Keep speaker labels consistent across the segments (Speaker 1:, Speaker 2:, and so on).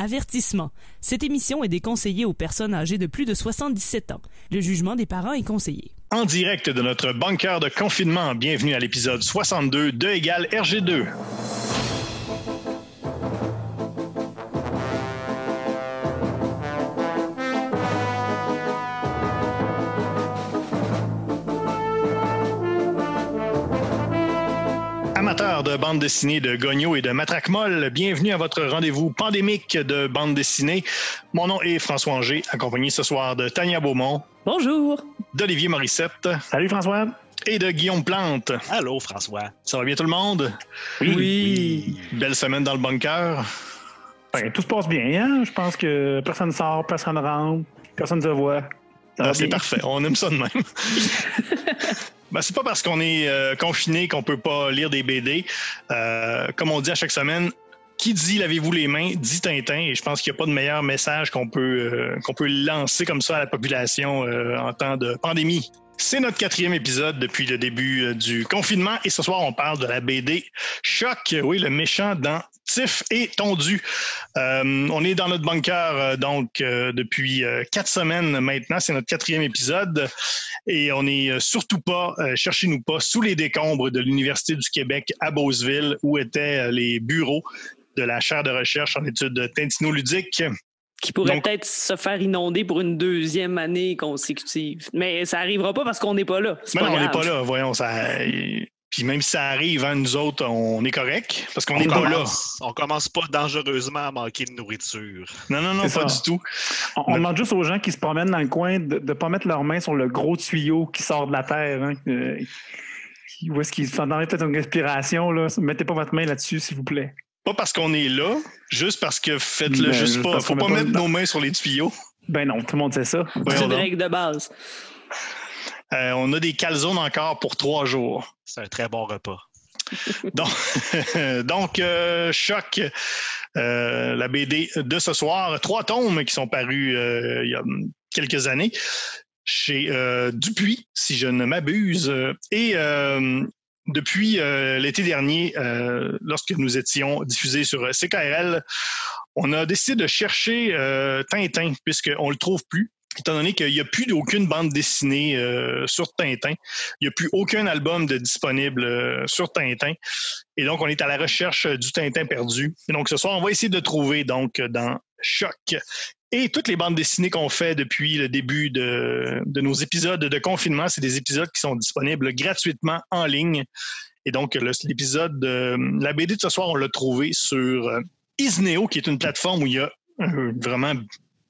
Speaker 1: Avertissement. Cette émission est déconseillée aux personnes âgées de plus de 77 ans. Le jugement des parents est conseillé.
Speaker 2: En direct de notre bunker de confinement, bienvenue à l'épisode 62 de égale RG2. Amateurs de bande dessinée de Gogno et de Matraque Molle, bienvenue à votre rendez-vous pandémique de bande dessinée. Mon nom est François Anger, accompagné ce soir de Tania Beaumont.
Speaker 1: Bonjour.
Speaker 2: D'Olivier Morissette.
Speaker 3: Salut François.
Speaker 2: Et de Guillaume Plante.
Speaker 4: Allô François.
Speaker 2: Ça va bien tout le monde?
Speaker 3: Oui.
Speaker 2: Belle semaine dans le bunker.
Speaker 3: Ben, tout se passe bien, hein? Je pense que personne sort, personne rentre, personne se voit.
Speaker 2: C'est parfait, on aime ça de même. Ben, c'est pas parce qu'on est confiné qu'on peut pas lire des BD. Comme on dit à chaque semaine, qui dit lavez-vous les mains, dit Tintin. Et je pense qu'il n'y a pas de meilleur message qu'on peut lancer comme ça à la population en temps de pandémie. C'est notre 4e épisode depuis le début du confinement et ce soir, on parle de la BD Choc, oui, le méchant dans Tif et Tondu. On est dans notre bunker depuis 4 semaines maintenant, c'est notre 4e épisode et on n'est surtout pas, cherchez-nous pas, sous les décombres de l'Université du Québec à Beauceville où étaient les bureaux de la chaire de recherche en études tintinoludiques.
Speaker 5: Qui pourrait peut-être se faire inonder pour une 2e année consécutive. Mais ça n'arrivera pas parce qu'on n'est pas là.
Speaker 2: Mais non, on n'est pas là. Voyons, puis même si ça arrive, hein, nous autres, on est correct parce qu'on n'est pas là.
Speaker 4: On commence pas dangereusement à manquer de nourriture.
Speaker 2: Non, pas du tout.
Speaker 3: On demande juste aux gens qui se promènent dans le coin de ne pas mettre leurs mains sur le gros tuyau qui sort de la terre. Hein, où est-ce qu'ils font peut-être une respiration? Là. Mettez pas votre main là-dessus, s'il vous plaît.
Speaker 2: Pas parce qu'on est là, juste parce que faites-le juste pas. Faut pas mettre nos mains sur les tuyaux.
Speaker 3: Ben non, tout le monde sait ça.
Speaker 5: C'est une règle de base.
Speaker 2: On a des calzones encore pour 3 jours.
Speaker 4: C'est un très bon repas.
Speaker 2: Donc Choc, la BD de ce soir. 3 tomes qui sont parus il y a quelques années chez Dupuis, si je ne m'abuse. Et depuis l'été dernier, lorsque nous étions diffusés sur CKRL, on a décidé de chercher Tintin, puisqu'on ne le trouve plus, étant donné qu'il n'y a plus d'aucune bande dessinée sur Tintin. Il n'y a plus aucun album disponible sur Tintin. Et donc, on est à la recherche du Tintin perdu. Et donc, ce soir, on va essayer de trouver donc dans Choc. Et toutes les bandes dessinées qu'on fait depuis le début de nos épisodes de confinement, c'est des épisodes qui sont disponibles gratuitement en ligne. Et donc, l'épisode de la BD de ce soir, on l'a trouvé sur Isneo, qui est une plateforme où il y a vraiment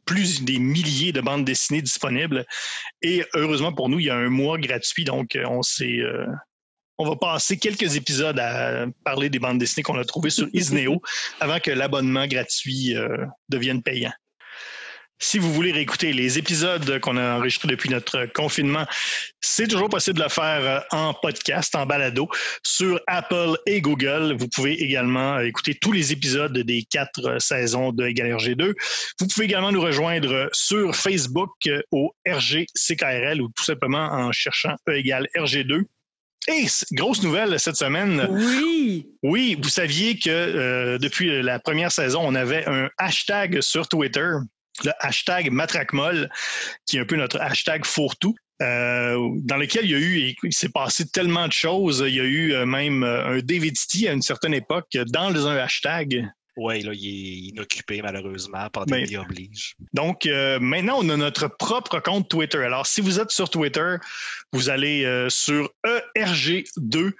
Speaker 2: plus des milliers de bandes dessinées disponibles. Et heureusement pour nous, il y a un mois gratuit. Donc, on va passer quelques épisodes à parler des bandes dessinées qu'on a trouvées sur Isneo avant que l'abonnement gratuit devienne payant. Si vous voulez réécouter les épisodes qu'on a enregistrés depuis notre confinement, c'est toujours possible de le faire en podcast, en balado, sur Apple et Google. Vous pouvez également écouter tous les épisodes des 4 saisons de Égal RG2. Vous pouvez également nous rejoindre sur Facebook au RGCKRL ou tout simplement en cherchant E égale RG2. Et grosse nouvelle cette semaine. Oui, vous saviez que depuis la première saison, on avait un hashtag sur Twitter, le hashtag MatraqueMolle, qui est un peu notre hashtag fourre-tout, dans lequel il s'est passé tellement de choses. Il y a eu même un David City à une certaine époque dans un hashtag.
Speaker 4: Oui, là, il est inoccupé malheureusement, pandémie oblige.
Speaker 2: Donc, maintenant, on a notre propre compte Twitter. Alors, si vous êtes sur Twitter, vous allez sur ERG2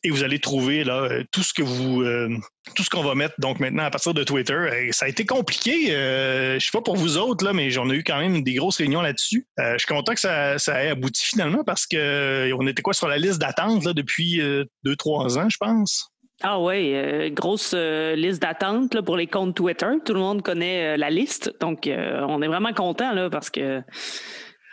Speaker 2: et vous allez trouver là tout ce qu'on va mettre donc maintenant à partir de Twitter. Et ça a été compliqué. Je sais pas pour vous autres là, mais j'en ai eu quand même des grosses réunions là-dessus. Je suis content que ça ait abouti finalement parce que on était sur la liste d'attente là depuis 2-3 ans, je pense.
Speaker 5: Ah oui, grosse liste d'attente là, pour les comptes Twitter. Tout le monde connaît la liste. Donc, on est vraiment content là, parce que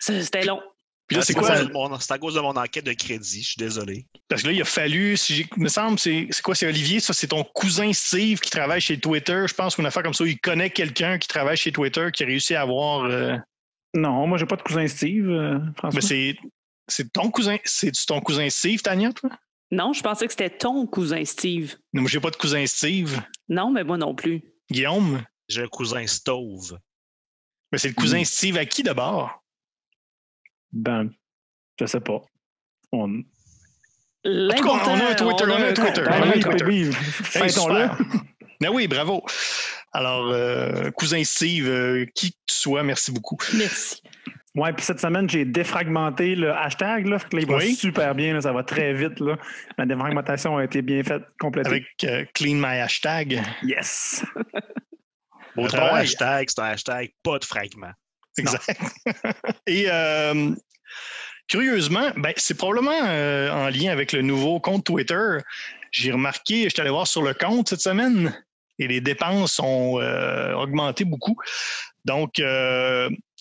Speaker 5: c'était long.
Speaker 4: Puis là, c'est à cause de mon enquête de crédit, je suis désolé.
Speaker 2: Parce que là, il a fallu, me semble, c'est Olivier, ça, c'est ton cousin Steve qui travaille chez Twitter. Je pense qu'une affaire comme ça, il connaît quelqu'un qui travaille chez Twitter qui a réussi à avoir...
Speaker 3: Non, moi, j'ai pas de cousin Steve, François.
Speaker 2: Mais c'est ton cousin Steve, Tania, toi?
Speaker 5: Non, je pensais que c'était ton cousin Steve.
Speaker 2: Non, moi, j'ai pas de cousin Steve.
Speaker 5: Non, mais moi non plus.
Speaker 2: Guillaume?
Speaker 4: J'ai un cousin Stove.
Speaker 2: Mais c'est le cousin Steve à qui d'abord?
Speaker 3: Ben, je sais pas.
Speaker 2: En tout cas, on a un Twitter.
Speaker 3: Oui, fêtons-le.
Speaker 2: Ben oui, bravo. Alors, cousin Steve, qui que tu sois, merci beaucoup.
Speaker 5: Merci.
Speaker 3: Ouais, puis cette semaine, j'ai défragmenté le hashtag. Là, il va super bien, là, ça va très vite. Là. La défragmentation a été bien faite, complétée.
Speaker 2: Avec Clean My Hashtag.
Speaker 3: Yes!
Speaker 4: Bon hashtag, c'est un hashtag, pas de fragments.
Speaker 2: Exact. Et curieusement, ben, c'est probablement en lien avec le nouveau compte Twitter. J'ai remarqué, je suis allé voir sur le compte cette semaine et les dépenses ont augmenté beaucoup. Donc, il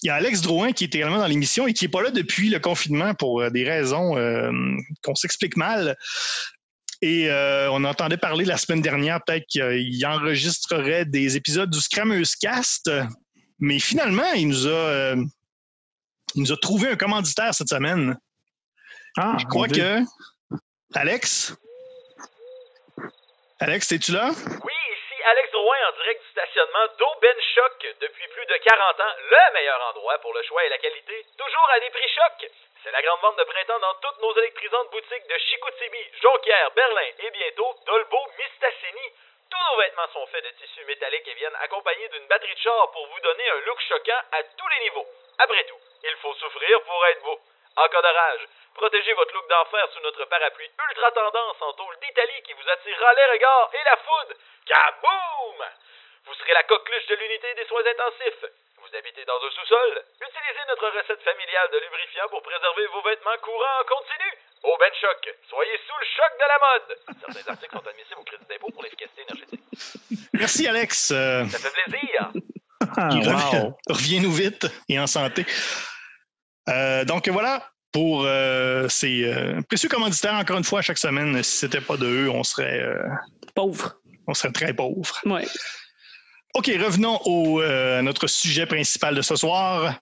Speaker 2: y a Alex Drouin qui est également dans l'émission et qui n'est pas là depuis le confinement pour des raisons qu'on s'explique mal. Et on entendait parler la semaine dernière, peut-être qu'il enregistrerait des épisodes du Scrammeuse Cast, mais finalement, il nous a trouvé un commanditaire cette semaine. Je crois que... Alex, es-tu là?
Speaker 6: Oui, ici Alex Drouin en direct du stationnement d'Aubaine Choc. Depuis plus de 40 ans, le meilleur endroit pour le choix et la qualité, toujours à des prix chocs. C'est la grande vente de printemps dans toutes nos électrisantes boutiques de Chicoutimi, Jonquière, Berlin et bientôt Dolbeau, Mistassini. Tous nos vêtements sont faits de tissu métallique et viennent accompagnés d'une batterie de char pour vous donner un look choquant à tous les niveaux. Après tout, il faut souffrir pour être beau. En cas d'orage, protégez votre look d'enfer sous notre parapluie ultra tendance en tôle d'Italie qui vous attirera les regards et la foudre. Kaboum! Vous serez la coqueluche de l'unité des soins intensifs. Vous habitez dans un sous-sol? Utilisez notre recette familiale de lubrifiant pour préserver vos vêtements courants en continu. Aubaine Choc, soyez sous le choc de la mode. Certains articles sont admissibles au crédit d'impôt pour l'efficacité énergétique.
Speaker 2: Merci Alex.
Speaker 6: Ça fait plaisir.
Speaker 2: Reviens-nous vite et en santé. Donc voilà pour ces précieux commanditaires, encore une fois, chaque semaine. Si c'était pas de eux, on serait...
Speaker 5: Pauvre.
Speaker 2: On serait très pauvre.
Speaker 5: Ouais.
Speaker 2: OK, revenons à notre sujet principal de ce soir.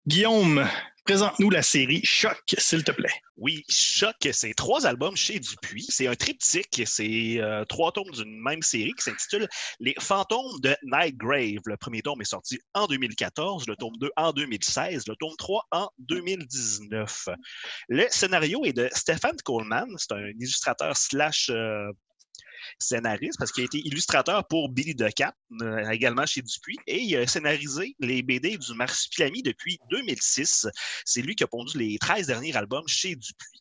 Speaker 2: Guillaume, présente-nous la série Choc, s'il te plaît.
Speaker 4: Oui, Choc, c'est 3 albums chez Dupuis. C'est un triptyque. C'est 3 tomes d'une même série qui s'intitule Les Fantômes de Nightgrave. Le premier tome est sorti en 2014, le tome 2 en 2016, le tome 3 en 2019. Le scénario est de Stephen Coleman. C'est un illustrateur slash... scénariste, parce qu'il a été illustrateur pour Billy the Cat, également chez Dupuis, et il a scénarisé les BD du Marsupilami depuis 2006. C'est lui qui a pondu les 13 derniers albums chez Dupuis.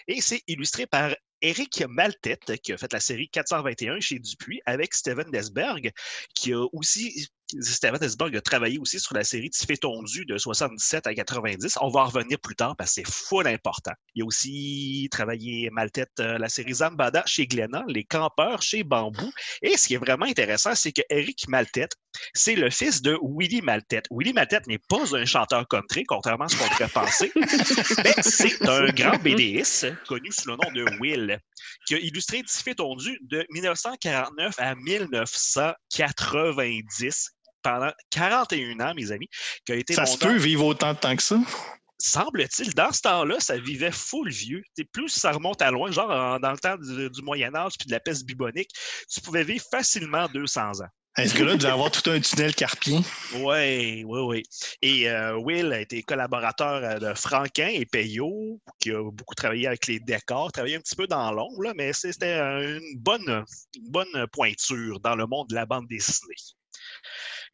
Speaker 4: Et c'est illustré par Éric Maltête, qui a fait la série 421 chez Dupuis, avec Steven Desberg, qui a aussi... Steven Desberg a travaillé aussi sur la série Tiffé tondu de 77 à 90. On va en revenir plus tard parce que c'est full important. Il a aussi travaillé Maltête la série Zambada chez Glénat, Les Campeurs chez Bambou. Et ce qui est vraiment intéressant, c'est que Éric Maltête, c'est le fils de Willie Maltête. Willie Maltête n'est pas un chanteur country, contrairement à ce qu'on pourrait penser, mais c'est un grand BDiste connu sous le nom de Will, qui a illustré Tiffé tondu de 1949 à 1990. Pendant 41 ans, mes amis, qui a été
Speaker 2: ça se peut vivre autant de temps que ça?
Speaker 4: Semble-t-il, dans ce temps-là, ça vivait full vieux. Plus ça remonte à loin, genre dans le temps du Moyen-Âge puis de la peste bubonique, tu pouvais vivre facilement 200 ans.
Speaker 2: Est-ce que là, tu devais avoir tout un tunnel carpien?
Speaker 4: Oui. Et Will a été collaborateur de Franquin et Peyo, qui a beaucoup travaillé avec les décors, travaillé un petit peu dans l'ombre, là, mais c'était une bonne pointure dans le monde de la bande dessinée.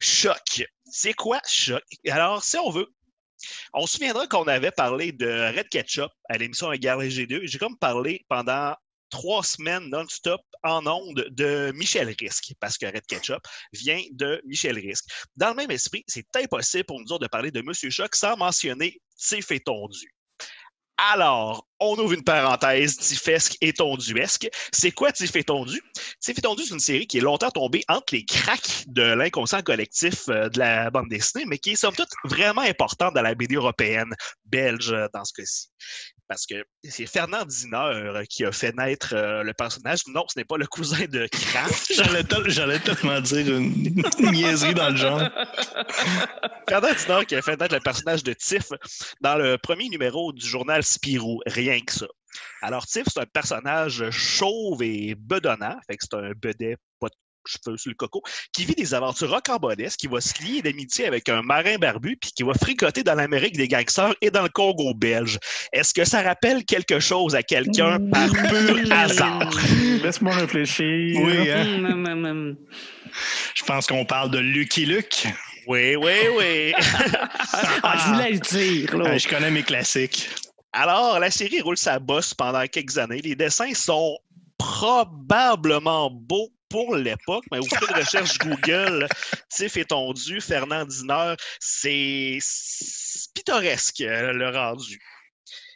Speaker 4: Choc. C'est quoi Choc? Alors, si on veut, on se souviendra qu'on avait parlé de Red Ketchup à l'émission Gare G2. J'ai comme parlé pendant 3 semaines non-stop en ondes de Michel Risque, parce que Red Ketchup vient de Michel Risque. Dans le même esprit, c'est impossible pour nous autres de parler de Monsieur Choc sans mentionner Tiffé tondu. Alors, on ouvre une parenthèse tiffesque et tonduesque. C'est quoi Tiffé tondu? Tiffé tondu, c'est une série qui est longtemps tombée entre les cracks de l'inconscient collectif de la bande dessinée, mais qui est somme toute vraiment importante dans la BD européenne, belge dans ce cas-ci. Parce que c'est Fernand Diner qui a fait naître le personnage. Non, ce n'est pas le cousin de Kraft.
Speaker 2: J'allais tellement dire une niaiserie dans le genre.
Speaker 4: Fernand Diner qui a fait naître le personnage de Tiff dans le premier numéro du journal Spirou. Rien que ça. Alors, Tiff, c'est un personnage chauve et bedonnant. Fait que c'est un bedet pas cheveux sur le coco, qui vit des aventures rocambolesques, qui va se lier d'amitié avec un marin barbu, puis qui va fricoter dans l'Amérique des gangsters et dans le Congo belge. Est-ce que ça rappelle quelque chose à quelqu'un par pur hasard?
Speaker 3: Laisse-moi réfléchir.
Speaker 2: Oui, hein? Je pense qu'on parle de Lucky Luke.
Speaker 4: Oui.
Speaker 5: Je voulais le dire. Là.
Speaker 2: Je connais mes classiques.
Speaker 4: Alors, la série roule sa bosse pendant quelques années. Les dessins sont probablement beaux pour l'époque, mais au fil de recherche Google, Tiff étendu, Fernand Diner, c'est pittoresque le rendu.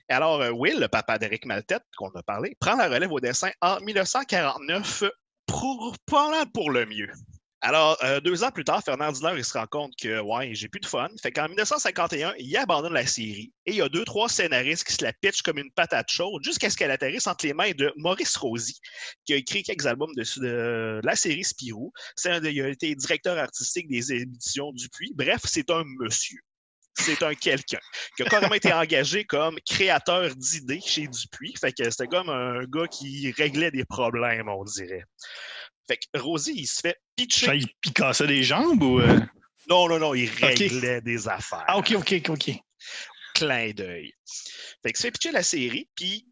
Speaker 4: Alors, Will, le papa d'Éric Maltête, qu'on a parlé, prend la relève au dessin en 1949 pour le mieux. Alors, 2 ans plus tard, Fernand Diner, il se rend compte que, j'ai plus de fun. Fait qu'en 1951, il abandonne la série. Et il y a 2-3 scénaristes qui se la pitchent comme une patate chaude jusqu'à ce qu'elle atterrisse entre les mains de Maurice Rosy, qui a écrit quelques albums de la série Spirou. Il a été directeur artistique des éditions Dupuis. Bref, c'est un monsieur. C'est un quelqu'un qui a carrément été engagé comme créateur d'idées chez Dupuis. Fait que c'était comme un gars qui réglait des problèmes, on dirait. Fait que Rosie, il se fait pitcher.
Speaker 2: Il cassait des jambes ou...
Speaker 4: Non, il réglait des affaires.
Speaker 2: Ah, OK.
Speaker 4: Clin d'œil. Fait que se fait pitcher la série, puis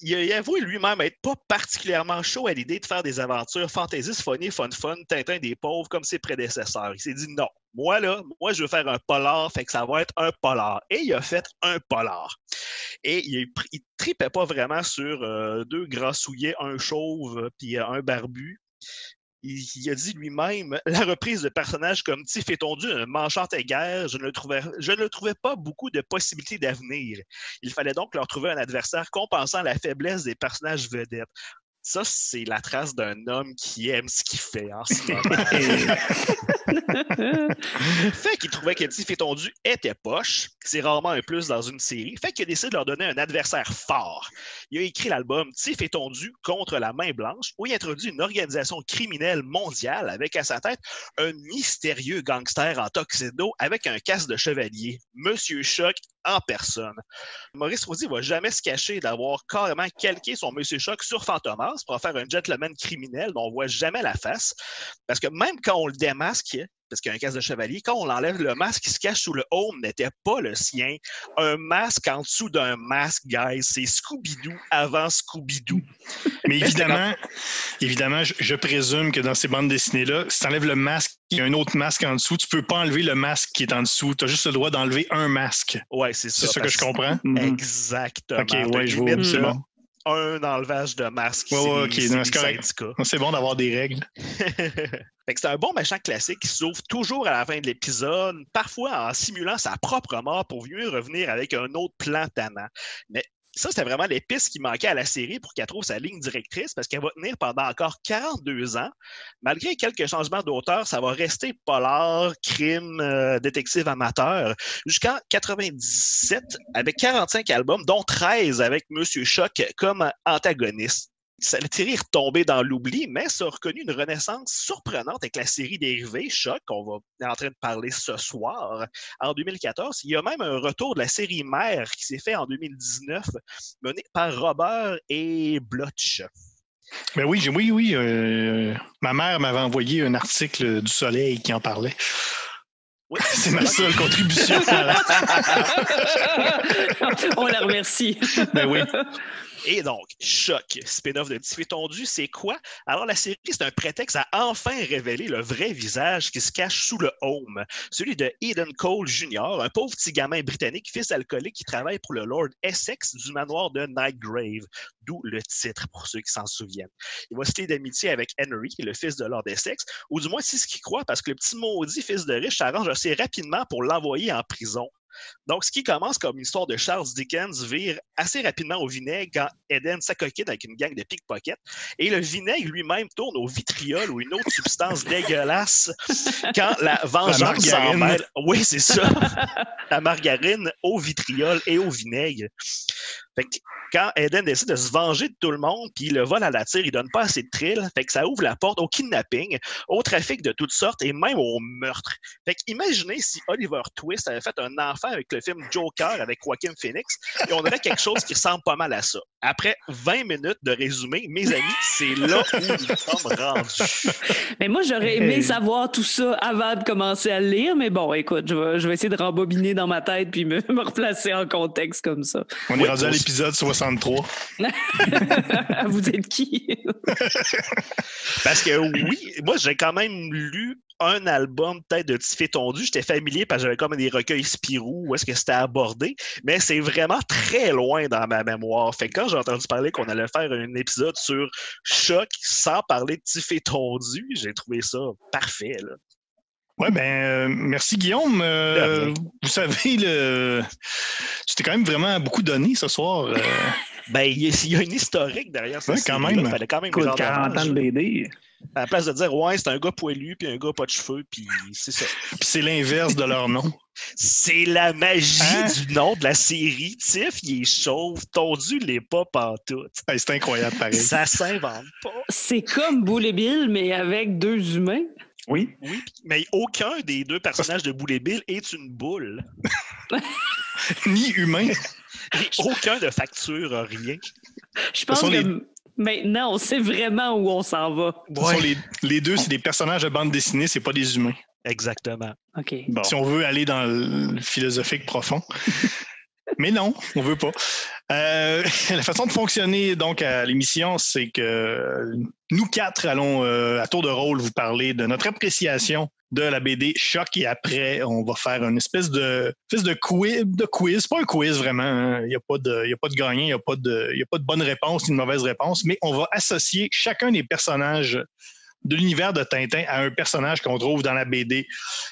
Speaker 4: il a avoué lui-même être pas particulièrement chaud à l'idée de faire des aventures fantaisistes, funny, fun, Tintin des pauvres comme ses prédécesseurs. Il s'est dit non. Moi, je veux faire un polar, fait que ça va être un polar. Et il a fait un polar. Et il tripait pas vraiment sur 2 grassouillets, un chauve puis un barbu. Il a dit lui-même, la reprise de personnages comme Tiff étendu, un manchante guerre, je ne le trouvais pas beaucoup de possibilités d'avenir. Il fallait donc leur trouver un adversaire compensant la faiblesse des personnages vedettes. Ça, c'est la trace d'un homme qui aime ce qu'il fait en ce moment. Fait qu'il trouvait que Tiff étendu était poche. C'est rarement un plus dans une série. Fait qu'il a décidé de leur donner un adversaire fort. Il a écrit l'album Tiff étendu contre la main blanche, où il introduit une organisation criminelle mondiale avec à sa tête un mystérieux gangster en tuxedo avec un casque de chevalier, Monsieur Choc en personne. Maurice Rosy va jamais se cacher d'avoir carrément calqué son Monsieur Choc sur Fantomas pour en faire un gentleman criminel dont on voit jamais la face. Parce que même quand on le démasque, parce qu'il y a un casque de chevalier, quand on l'enlève, le masque qui se cache sous le home n'était pas le sien. Un masque en dessous d'un masque, guys, c'est Scooby-Doo avant Scooby-Doo.
Speaker 2: Mais évidemment, je présume que dans ces bandes dessinées-là, si tu enlèves le masque, il y a un autre masque en dessous, tu peux pas enlever le masque qui est en dessous. Tu as juste le droit d'enlever un masque.
Speaker 4: Ouais, c'est ça.
Speaker 2: C'est ça que je comprends?
Speaker 4: Exactement.
Speaker 2: OK, ouais, je vois. C'est bon.
Speaker 4: Un enlevage de masque.
Speaker 2: OK, c'est correct. C'est bon d'avoir des règles.
Speaker 4: Fait que c'est un bon méchant classique qui s'ouvre toujours à la fin de l'épisode, parfois en simulant sa propre mort pour mieux revenir avec un autre plan tannant. Mais ça, c'était vraiment l'épice qui manquait à la série pour qu'elle trouve sa ligne directrice parce qu'elle va tenir pendant encore 42 ans. Malgré quelques changements d'auteur, ça va rester polar, crime, détective amateur jusqu'en 97 avec 45 albums, dont 13 avec Monsieur Choc comme antagoniste. Ça l'a tiré retombé dans l'oubli, mais ça a reconnu une renaissance surprenante avec la série dérivée Choc, qu'on est en train de parler ce soir. En 2014, il y a même un retour de la série mère qui s'est fait en 2019, mené par Robert et Blotch.
Speaker 2: Ben oui. Ma mère m'avait envoyé un article du Soleil qui en parlait.
Speaker 4: Oui,
Speaker 2: c'est ma seule contribution.
Speaker 5: On la remercie.
Speaker 2: Ben oui.
Speaker 4: Et donc, Choc, spin-off de Tiff étendu, c'est quoi? Alors, la série, c'est un prétexte à enfin révéler le vrai visage qui se cache sous le home, celui de Eden Cole Jr., un pauvre petit gamin britannique, fils alcoolique qui travaille pour le Lord Essex du manoir de Nightgrave, d'où le titre, pour ceux qui s'en souviennent. Il va se lier d'amitié avec Henry, le fils de Lord Essex, ou du moins c'est ce qu'il croit, parce que le petit maudit fils de riche s'arrange assez rapidement pour l'envoyer en prison. Donc, ce qui commence comme une histoire de Charles Dickens vire assez rapidement au vinaigre quand Eden s'acoquine avec une gang de pickpockets. Et le vinaigre lui-même tourne au vitriol ou une autre substance dégueulasse quand la vengeance s'en mêle. Oui, c'est ça. La margarine au vitriol et au vinaigre. Fait que quand Eden décide de se venger de tout le monde, puis le vol à la tire, il donne pas assez de thrill, fait que ça ouvre la porte au kidnapping, au trafic de toutes sortes et même au meurtre. Fait que imaginez si Oliver Twist avait fait un enfant faire avec le film Joker avec Joaquin Phoenix, et on aurait quelque chose qui ressemble pas mal à ça. Après 20 minutes de résumé, mes amis, c'est là où nous sommes rendus.
Speaker 5: Mais moi, j'aurais aimé savoir tout ça avant de commencer à le lire, mais bon, écoute, je vais essayer de rembobiner dans ma tête puis me replacer en contexte comme ça.
Speaker 2: On est rendu à l'épisode 63.
Speaker 5: Vous êtes qui?
Speaker 4: Parce que oui, moi, j'ai quand même lu un album peut-être de Tiffé Tondu. J'étais familier parce que j'avais comme des recueils Spirou où est-ce que c'était abordé, mais c'est vraiment très loin dans ma mémoire. Fait que quand j'ai entendu parler qu'on allait faire un épisode sur Choc sans parler de Tiffé Tondu, j'ai trouvé ça parfait, là.
Speaker 2: Oui, merci Guillaume. Vous savez, tu t'es quand même vraiment beaucoup donné ce soir.
Speaker 4: Il y a une historique derrière ça.
Speaker 2: Quand même.
Speaker 4: Il fallait quand même
Speaker 3: 40 ans de BD.
Speaker 4: À la place de dire, ouais, c'est un gars poilu, puis un gars pas de cheveux, puis c'est ça.
Speaker 2: Puis c'est l'inverse de leur nom.
Speaker 4: C'est la magie du nom de la série. Tiff, il est chauve. Tondu, il l'est pas pantoute.
Speaker 2: Hey, c'est incroyable, pareil.
Speaker 4: Ça s'invente pas.
Speaker 5: C'est comme Boule et Bill, mais avec 2 humains.
Speaker 3: Oui.
Speaker 4: Oui, mais aucun des 2 personnages de Boule et Bill est une boule.
Speaker 2: Ni humain.
Speaker 4: Aucun de facture, rien.
Speaker 5: Je pense que maintenant, on sait vraiment où on s'en va.
Speaker 2: Les 2, c'est des personnages de bande dessinée, c'est pas des humains.
Speaker 4: Exactement.
Speaker 5: OK.
Speaker 2: Bon. Si on veut aller dans le philosophique profond. Mais non, on veut pas. La façon de fonctionner donc à l'émission, c'est que nous 4 allons à tour de rôle vous parler de notre appréciation de la BD Choc et après, on va faire une espèce de quiz. Pas un quiz vraiment, hein. Il n'y a pas de gagnant, il n'y a pas de bonne réponse ni de mauvaise réponse, mais on va associer chacun des personnages de l'univers de Tintin à un personnage qu'on trouve dans la BD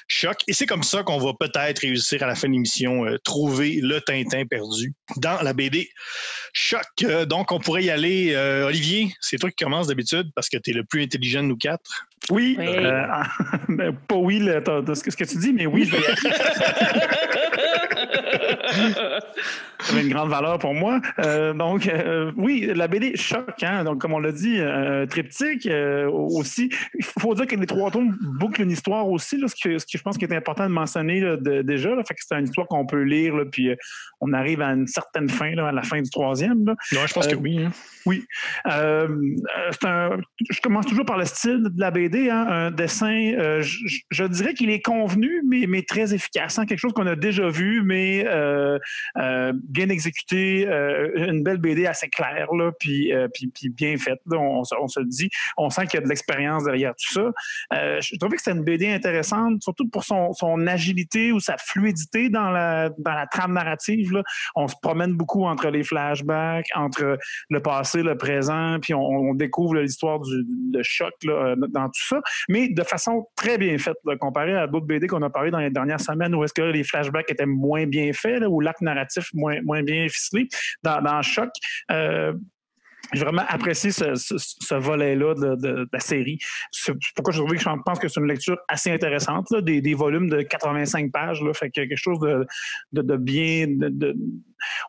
Speaker 2: Choc. Et c'est comme ça qu'on va peut-être réussir à la fin de l'émission trouver le Tintin perdu dans la BD Choc. Donc, on pourrait y aller. Olivier, c'est toi qui commences d'habitude parce que tu es le plus intelligent de nous 4.
Speaker 3: Oui. Pas oui, ce que tu dis, mais oui, je vais y aller. Ça avait une grande valeur pour moi. Oui, la BD Choc, hein, donc comme on l'a dit, triptyque aussi. Il faut dire que les 3 tomes bouclent une histoire aussi, là, ce que je pense qu'il est important de mentionner là, déjà. Là, fait que c'est une histoire qu'on peut lire, là, puis on arrive à une certaine fin, là, à la fin du 3e. Là.
Speaker 2: Ouais, je pense que oui. Hein.
Speaker 3: Oui. Je commence toujours par le style de la BD. Hein, un dessin, je dirais qu'il est convenu, mais très efficace. Hein, quelque chose qu'on a déjà vu, mais bien exécuté. Une belle BD assez claire, là, puis bien faite. Là, on se le dit. On sent qu'il y a de l'expérience derrière tout ça. Je trouvais que c'était une BD intéressante, surtout pour son agilité ou sa fluidité dans la trame narrative. Là. On se promène beaucoup entre les flashbacks, entre le passé, le présent, puis on découvre l'histoire de Choc là, dans tout ça, mais de façon très bien faite, là, comparé à d'autres BD qu'on a parlé dans les dernières semaines où est-ce que les flashbacks étaient moins bien faits, là, ou l'arc narratif moins bien ficelé. Dans Choc, j'ai vraiment apprécié ce volet-là de la série. C'est pourquoi je pense que c'est une lecture assez intéressante, là, des volumes de 85 pages, là, fait que quelque chose de bien...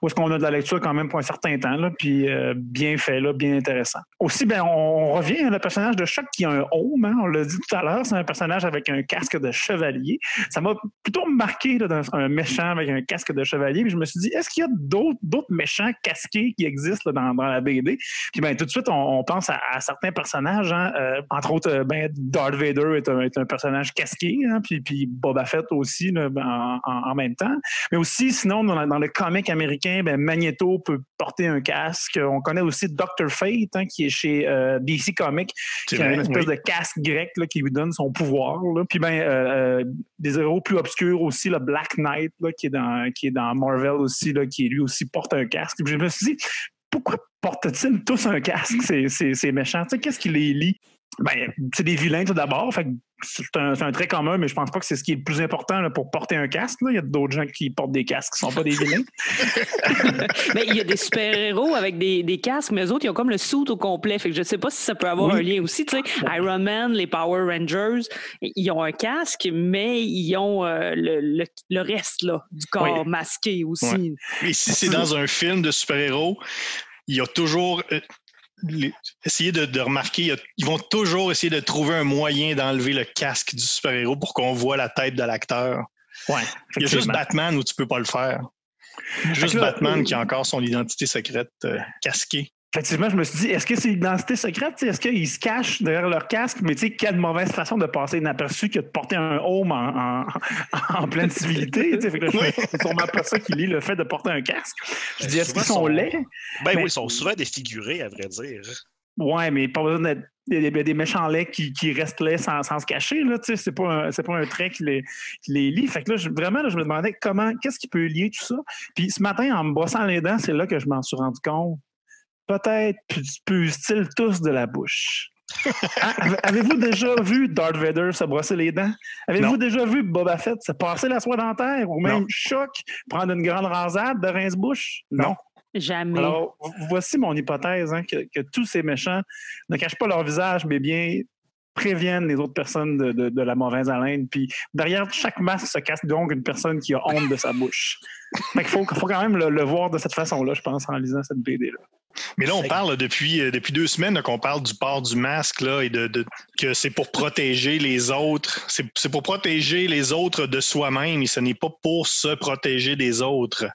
Speaker 3: où est-ce qu'on a de la lecture quand même pour un certain temps, là, puis bien fait, là, bien intéressant. Aussi, on revient à le personnage de Choc qui a un home, hein, on l'a dit tout à l'heure, c'est un personnage avec un casque de chevalier. Ça m'a plutôt marqué là, un méchant avec un casque de chevalier, puis je me suis dit, est-ce qu'il y a d'autres méchants casqués qui existent là, dans la BD? Puis tout de suite, on pense à certains personnages, hein, entre autres, Darth Vader est un personnage casqué, hein, puis Boba Fett aussi là, en même temps. Mais aussi, sinon, dans le comic américain, Magneto peut porter un casque. On connaît aussi Dr. Fate, hein, qui est chez DC Comics, qui a une espèce de casque grec là, qui lui donne son pouvoir. Là. Puis des héros plus obscurs aussi, le Black Knight, là, qui est dans Marvel aussi, là, qui lui aussi porte un casque. Puis je me suis dit, pourquoi portent-ils tous un casque, ces méchants? Tu sais, qu'est-ce qui les lie? C'est des vilains tout d'abord. Fait que c'est un trait commun, mais je pense pas que c'est ce qui est le plus important là, pour porter un casque. Là. Il y a d'autres gens qui portent des casques qui sont pas des vilains.
Speaker 5: Mais il y a des super-héros avec des casques, mais eux autres, ils ont comme le suit au complet. Fait que je sais pas si ça peut avoir un lien aussi. Tu sais, Iron Man, les Power Rangers, ils ont un casque, mais ils ont le reste là, du corps masqué aussi.
Speaker 2: Ouais. Et si c'est dans un film de super-héros, il y a toujours... essayer de remarquer, ils vont toujours essayer de trouver un moyen d'enlever le casque du super-héros pour qu'on voit la tête de l'acteur.
Speaker 3: Ouais,
Speaker 2: il y a juste Batman où tu peux pas le faire. Juste Batman qui a encore son identité secrète casquée.
Speaker 3: Effectivement, je me suis dit, est-ce que c'est l'identité secrète? Est-ce qu'ils se cachent derrière leur casque? Mais tu sais, quelle mauvaise façon de passer inaperçu que de porter un home en pleine civilité. Fait que là, c'est sûrement pas ça qui lie le fait de porter un casque. Je dis, est-ce qu'ils sont laids?
Speaker 4: Oui, ils sont souvent défigurés, à vrai dire.
Speaker 3: Ouais, mais pas besoin d'être. Il y a des méchants laids qui restent laids sans se cacher. Là, c'est pas un trait qui les lie. Fait que là, je me demandais qu'est-ce qui peut lier tout ça. Puis ce matin, en me brossant les dents, c'est là que je m'en suis rendu compte. Peut-être puent-ils tous de la bouche. Avez-vous déjà vu Darth Vader se brosser les dents? Avez-vous déjà vu Boba Fett se passer la soie dentaire ou même Choc prendre une grande rasade de rince-bouche? Non.
Speaker 5: Jamais.
Speaker 3: Alors, voici mon hypothèse, que tous ces méchants ne cachent pas leur visage, mais bien préviennent les autres personnes de la mauvaise haleine. Puis derrière chaque masque se cache donc une personne qui a honte de sa bouche. Fait qu'il faut quand même le voir de cette façon-là, je pense, en lisant cette BD-là.
Speaker 2: Mais là, on parle depuis 2 semaines qu'on parle du port du masque là, et que c'est pour protéger les autres. C'est pour protéger les autres de soi-même et ce n'est pas pour se protéger des autres.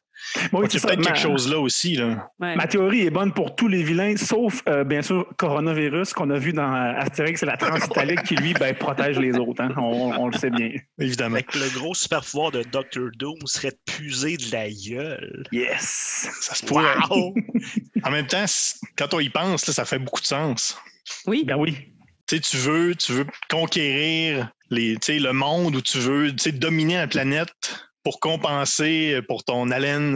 Speaker 3: Oui,
Speaker 2: c'est peut-être quelque chose là aussi. Là.
Speaker 5: Ouais.
Speaker 3: Ma théorie est bonne pour tous les vilains, sauf, bien sûr, Coronavirus, qu'on a vu dans Astérix et la Transitalique, qui, lui, protège les autres. Hein? On le sait bien.
Speaker 2: Évidemment.
Speaker 4: Avec le gros super pouvoir de Dr. Doom serait de puiser de la gueule.
Speaker 3: Yes!
Speaker 2: Ça se pourrait. Wow. En même temps, quand on y pense, là, ça fait beaucoup de sens.
Speaker 5: Oui.
Speaker 3: Ben oui.
Speaker 2: Tu veux conquérir le monde ou tu veux dominer la planète pour compenser pour ton haleine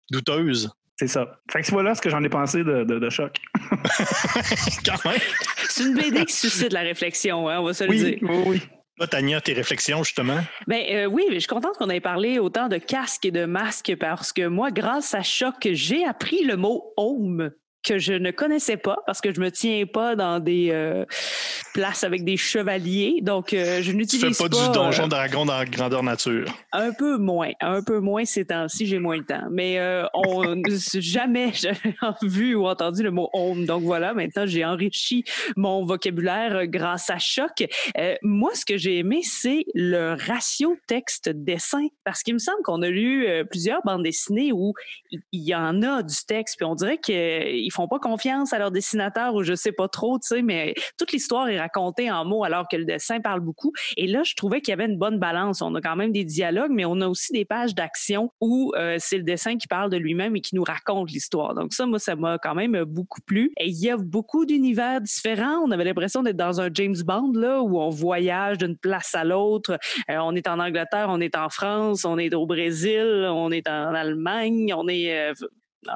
Speaker 2: douteuse.
Speaker 3: C'est ça. Fait que voilà ce que j'en ai pensé de Choc.
Speaker 2: Quand même.
Speaker 5: C'est une BD qui suscite la réflexion, on va se le dire.
Speaker 3: Oui.
Speaker 2: Toi, Tania, tes réflexions, justement?
Speaker 5: Oui, mais je suis contente qu'on ait parlé autant de casques et de masques parce que moi, grâce à Choc, j'ai appris le mot « home » que je ne connaissais pas parce que je me tiens pas dans des places avec des chevaliers. Donc, je n'utilise pas...
Speaker 2: Tu fais pas du Donjon Dragon dans grandeur nature.
Speaker 5: Un peu moins ces temps-ci, j'ai moins le temps. Mais jamais j'avais vu ou entendu le mot « home ». Donc voilà, maintenant, j'ai enrichi mon vocabulaire grâce à Choc. Moi, ce que j'ai aimé, c'est le ratio texte-dessin. Parce qu'il me semble qu'on a lu plusieurs bandes dessinées où il y en a du texte, puis on dirait qu'ils font pas confiance à leur dessinateur ou je sais pas trop, tu sais, mais toute l'histoire est racontée en mots alors que le dessin parle beaucoup. Et là, je trouvais qu'il y avait une bonne balance. On a quand même des dialogues, mais on a aussi des pages d'action où c'est le dessin qui parle de lui-même et qui nous raconte l'histoire. Donc ça, moi, ça m'a quand même beaucoup plu. Et il y a beaucoup d'univers différents. On avait l'impression d'être dans un James Bond, là, où on voyage d'une place à l'autre. On est en Angleterre, on est en France, on est au Brésil, on est en Allemagne, on est...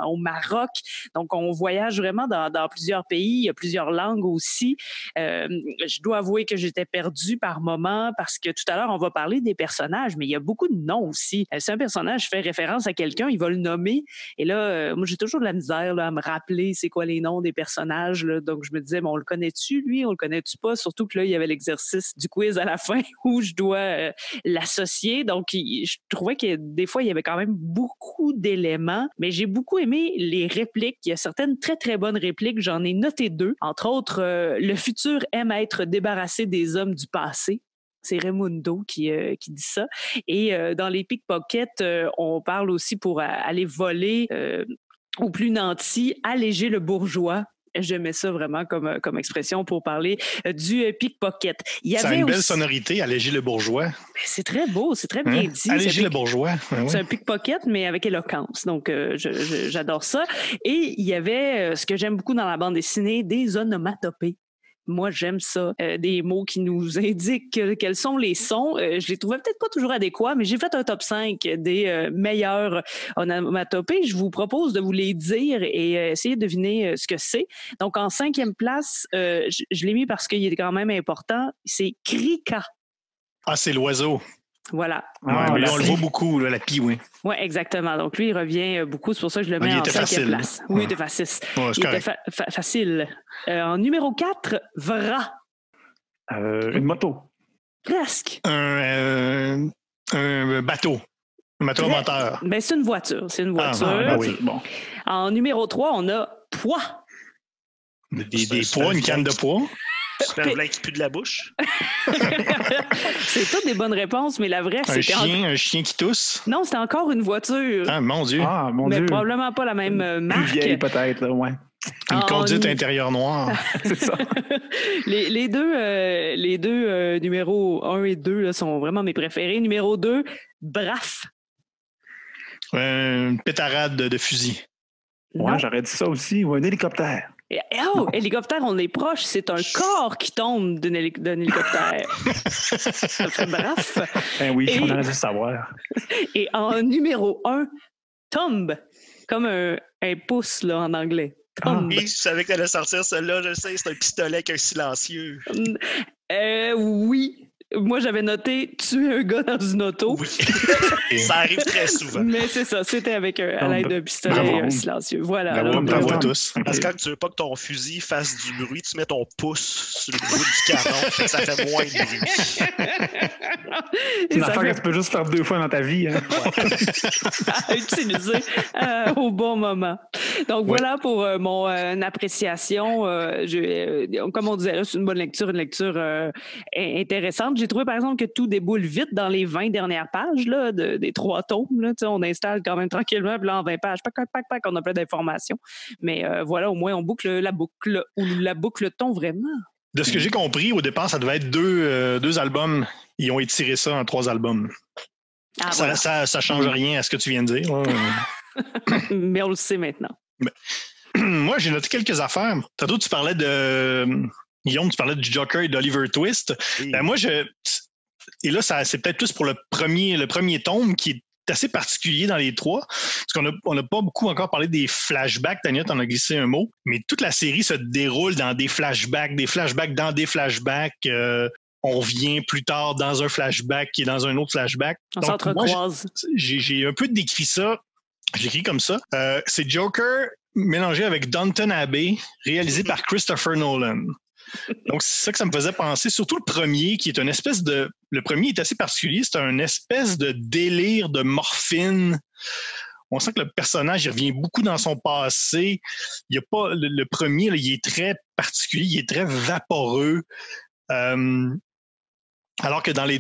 Speaker 5: au Maroc. Donc, on voyage vraiment dans plusieurs pays. Il y a plusieurs langues aussi. Je dois avouer que j'étais perdue par moments parce que tout à l'heure, on va parler des personnages, mais il y a beaucoup de noms aussi. Si un personnage fait référence à quelqu'un, il va le nommer. Et là, moi, j'ai toujours de la misère là, à me rappeler c'est quoi les noms des personnages. Là. Donc, je me disais, bon, on le connaît-tu, lui? On le connaît-tu pas? Surtout que là, il y avait l'exercice du quiz à la fin où je dois l'associer. Donc, je trouvais que des fois, il y avait quand même beaucoup d'éléments, mais j'ai beaucoup aimé les répliques. Il y a certaines très, très bonnes répliques. J'en ai noté 2. Entre autres, le futur aime être débarrassé des hommes du passé. C'est Raimundo qui dit ça. Et dans les pickpockets, on parle aussi pour aller voler au plus nanti, alléger le bourgeois. J'aimais ça vraiment comme expression pour parler du pickpocket.
Speaker 2: Ça a une belle sonorité, alléger le bourgeois.
Speaker 5: C'est très beau, c'est très bien dit.
Speaker 2: Alléger le bourgeois.
Speaker 5: C'est un pickpocket, mais avec éloquence. Donc, j'adore ça. Et il y avait, ce que j'aime beaucoup dans la bande dessinée, des onomatopées. Moi, j'aime ça. Des mots qui nous indiquent quels sont les sons. Je les trouvais peut-être pas toujours adéquats, mais j'ai fait un top 5 des meilleurs onomatopées. Je vous propose de vous les dire et essayer de deviner ce que c'est. Donc, en 5e place, je l'ai mis parce qu'il est quand même important. C'est Krika.
Speaker 2: Ah, c'est l'oiseau.
Speaker 5: Voilà.
Speaker 2: On le voit beaucoup, là, la pie, oui.
Speaker 5: Oui, exactement. Donc, lui, il revient beaucoup. C'est pour ça que je le mets en 5e place. Oui, il était facile. Il était facile. En numéro 4, Vra.
Speaker 3: Une moto.
Speaker 5: Presque.
Speaker 2: Un bateau. Un bateau moteur.
Speaker 5: Ben, c'est une voiture. C'est une voiture.
Speaker 3: Oui. Bon.
Speaker 5: En numéro 3, on a poids.
Speaker 2: Des poids, une canne de poids.
Speaker 4: Super blanc qui pue de la bouche.
Speaker 5: C'est toutes des bonnes réponses, mais la vraie, c'était...
Speaker 2: Un chien qui tousse.
Speaker 5: Non, c'était encore une voiture.
Speaker 2: Ah, mon Dieu.
Speaker 3: Ah, mon
Speaker 5: mais
Speaker 3: Dieu.
Speaker 5: probablement pas la même
Speaker 3: Plus
Speaker 5: marque.
Speaker 3: vieille, peut-être, là, ouais.
Speaker 2: Une conduite
Speaker 5: En-
Speaker 2: intérieure noire.
Speaker 3: C'est ça.
Speaker 5: les deux numéros 1 et 2 là, sont vraiment mes préférés. Numéro 2, Braf.
Speaker 2: Une pétarade de fusil.
Speaker 5: Non.
Speaker 3: Ouais, j'aurais dit ça aussi. Ou un hélicoptère.
Speaker 5: Oh, hélicoptère, on est proche. C'est un corps qui tombe d'un hélicoptère. Ça fait Braf.
Speaker 3: Ben oui,
Speaker 5: Et-
Speaker 3: on aurait dû le savoir.
Speaker 5: Et en numéro 1, Tomb. Comme un pouce là, en anglais. Tomb.
Speaker 4: Oui, je savais que t'allais sortir celle-là, je sais, c'est un pistolet avec un silencieux.
Speaker 5: Oui. Moi, j'avais noté tuer un gars dans une auto.
Speaker 4: Oui. Ça arrive très souvent.
Speaker 5: Mais c'est ça, c'était avec à l'aide d'un pistolet
Speaker 3: Bravo.
Speaker 5: et un silencieux. Voilà.
Speaker 2: Bravo,
Speaker 5: alors,
Speaker 2: bravo à
Speaker 3: Tom.
Speaker 2: tous.
Speaker 4: Parce que quand tu veux pas que ton fusil fasse du bruit, tu mets ton pouce sur le bout du canon, fait que ça fait moins de bruit.
Speaker 5: Et
Speaker 3: C'est une
Speaker 5: ça
Speaker 3: affaire
Speaker 5: fait
Speaker 3: que tu peux juste faire 2 fois dans ta vie. Hein.
Speaker 5: à utiliser au bon moment. Donc voilà pour mon appréciation. Comme on disait, là, c'est une bonne lecture, une lecture intéressante. J'ai trouvé par exemple que tout déboule vite dans les 20 dernières pages là, des 3 tomes. Là. On installe quand même tranquillement, puis là en 20 pages, pac, on a plein d'informations. Mais voilà, au moins on boucle la boucle, ou la boucle-t-on vraiment?
Speaker 2: De ce que j'ai compris, au départ, ça devait être deux albums. Ils ont étiré ça en 3 albums.
Speaker 5: Ah, voilà.
Speaker 2: Ça change rien à ce que tu viens de dire. Là.
Speaker 5: Mais on le sait maintenant.
Speaker 2: Moi, j'ai noté quelques affaires. Tantôt, tu parlais de... Guillaume, tu parlais du Joker et d'Oliver Twist.
Speaker 4: Oui.
Speaker 2: Ben, moi, et là, c'est peut-être plus pour le premier tome qui est assez particulier dans les 3. Parce qu'on n'a pas beaucoup encore parlé des flashbacks. Tania, t'en as glissé un mot. Mais toute la série se déroule dans des flashbacks dans des flashbacks. On revient plus tard dans un flashback qui est dans un autre flashback.
Speaker 5: On
Speaker 2: Donc,
Speaker 5: s'entrecroise.
Speaker 2: moi, j'ai un peu décrit ça. J'ai écrit comme ça. C'est Joker mélangé avec Downton Abbey, réalisé par Christopher Nolan. Donc, c'est ça que ça me faisait penser. Surtout le premier, qui est une espèce de... Le premier est assez particulier. C'est un espèce de délire de morphine. On sent que le personnage, il revient beaucoup dans son passé. Il y a pas... Le premier, là, il est très particulier. Il est très vaporeux. Alors que dans le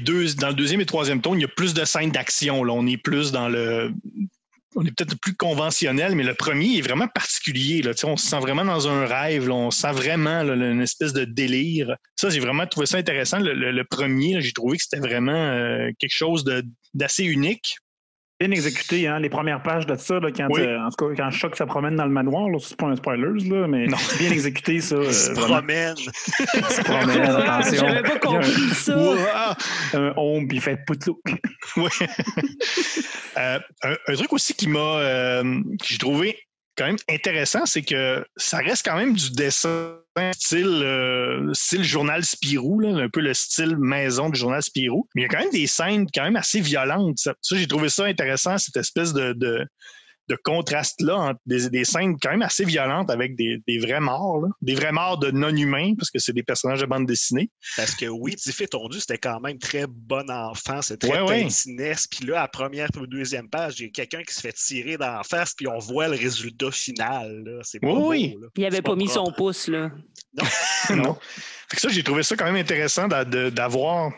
Speaker 2: deuxième et troisième tome, il y a plus de scènes d'action. Là. On est plus dans le... On est peut-être plus conventionnel, mais le premier est vraiment particulier. Là. On se sent vraiment dans un rêve. Là. On sent vraiment là, une espèce de délire. Ça, j'ai vraiment trouvé ça intéressant. Le premier, là, j'ai trouvé que c'était vraiment quelque chose d'assez unique.
Speaker 3: Bien exécuté, hein, les premières pages de ça, là, quand,
Speaker 2: Oui.
Speaker 3: en tout cas, quand Choc se promène dans le manoir, là, c'est pas un spoilers, là, mais
Speaker 2: Non.
Speaker 3: c'est bien exécuté, ça.
Speaker 4: Il se
Speaker 3: vraiment.
Speaker 4: promène.
Speaker 3: Il se promène, attention.
Speaker 5: J'avais pas compris ça.
Speaker 2: Wow!
Speaker 3: Un home, puis il fait poutlouk.
Speaker 2: Oui. Un truc aussi que j'ai trouvé quand même intéressant, c'est que ça reste quand même du dessin style journal Spirou, là, un peu le style maison du journal Spirou. Mais il y a quand même des scènes quand même assez violentes. Ça, j'ai trouvé ça intéressant, cette espèce de contraste-là entre des scènes quand même assez violentes avec des vrais morts, là. Des vrais morts de non-humains, parce que c'est des personnages de bande dessinée.
Speaker 4: Parce que oui, Diffé Tondu, c'était quand même très bon enfant, c'est très
Speaker 2: Ouais.
Speaker 4: tintinesque. Puis là, à la première ou deuxième page, il y a quelqu'un qui se fait tirer dans la face, puis on voit le résultat final. Là. C'est pas
Speaker 2: Oui.
Speaker 4: beau, là.
Speaker 5: Il avait
Speaker 4: C'est
Speaker 5: pas mis son
Speaker 4: propre.
Speaker 5: pouce, là.
Speaker 2: Non. Fait que ça, j'ai trouvé ça quand même intéressant d'avoir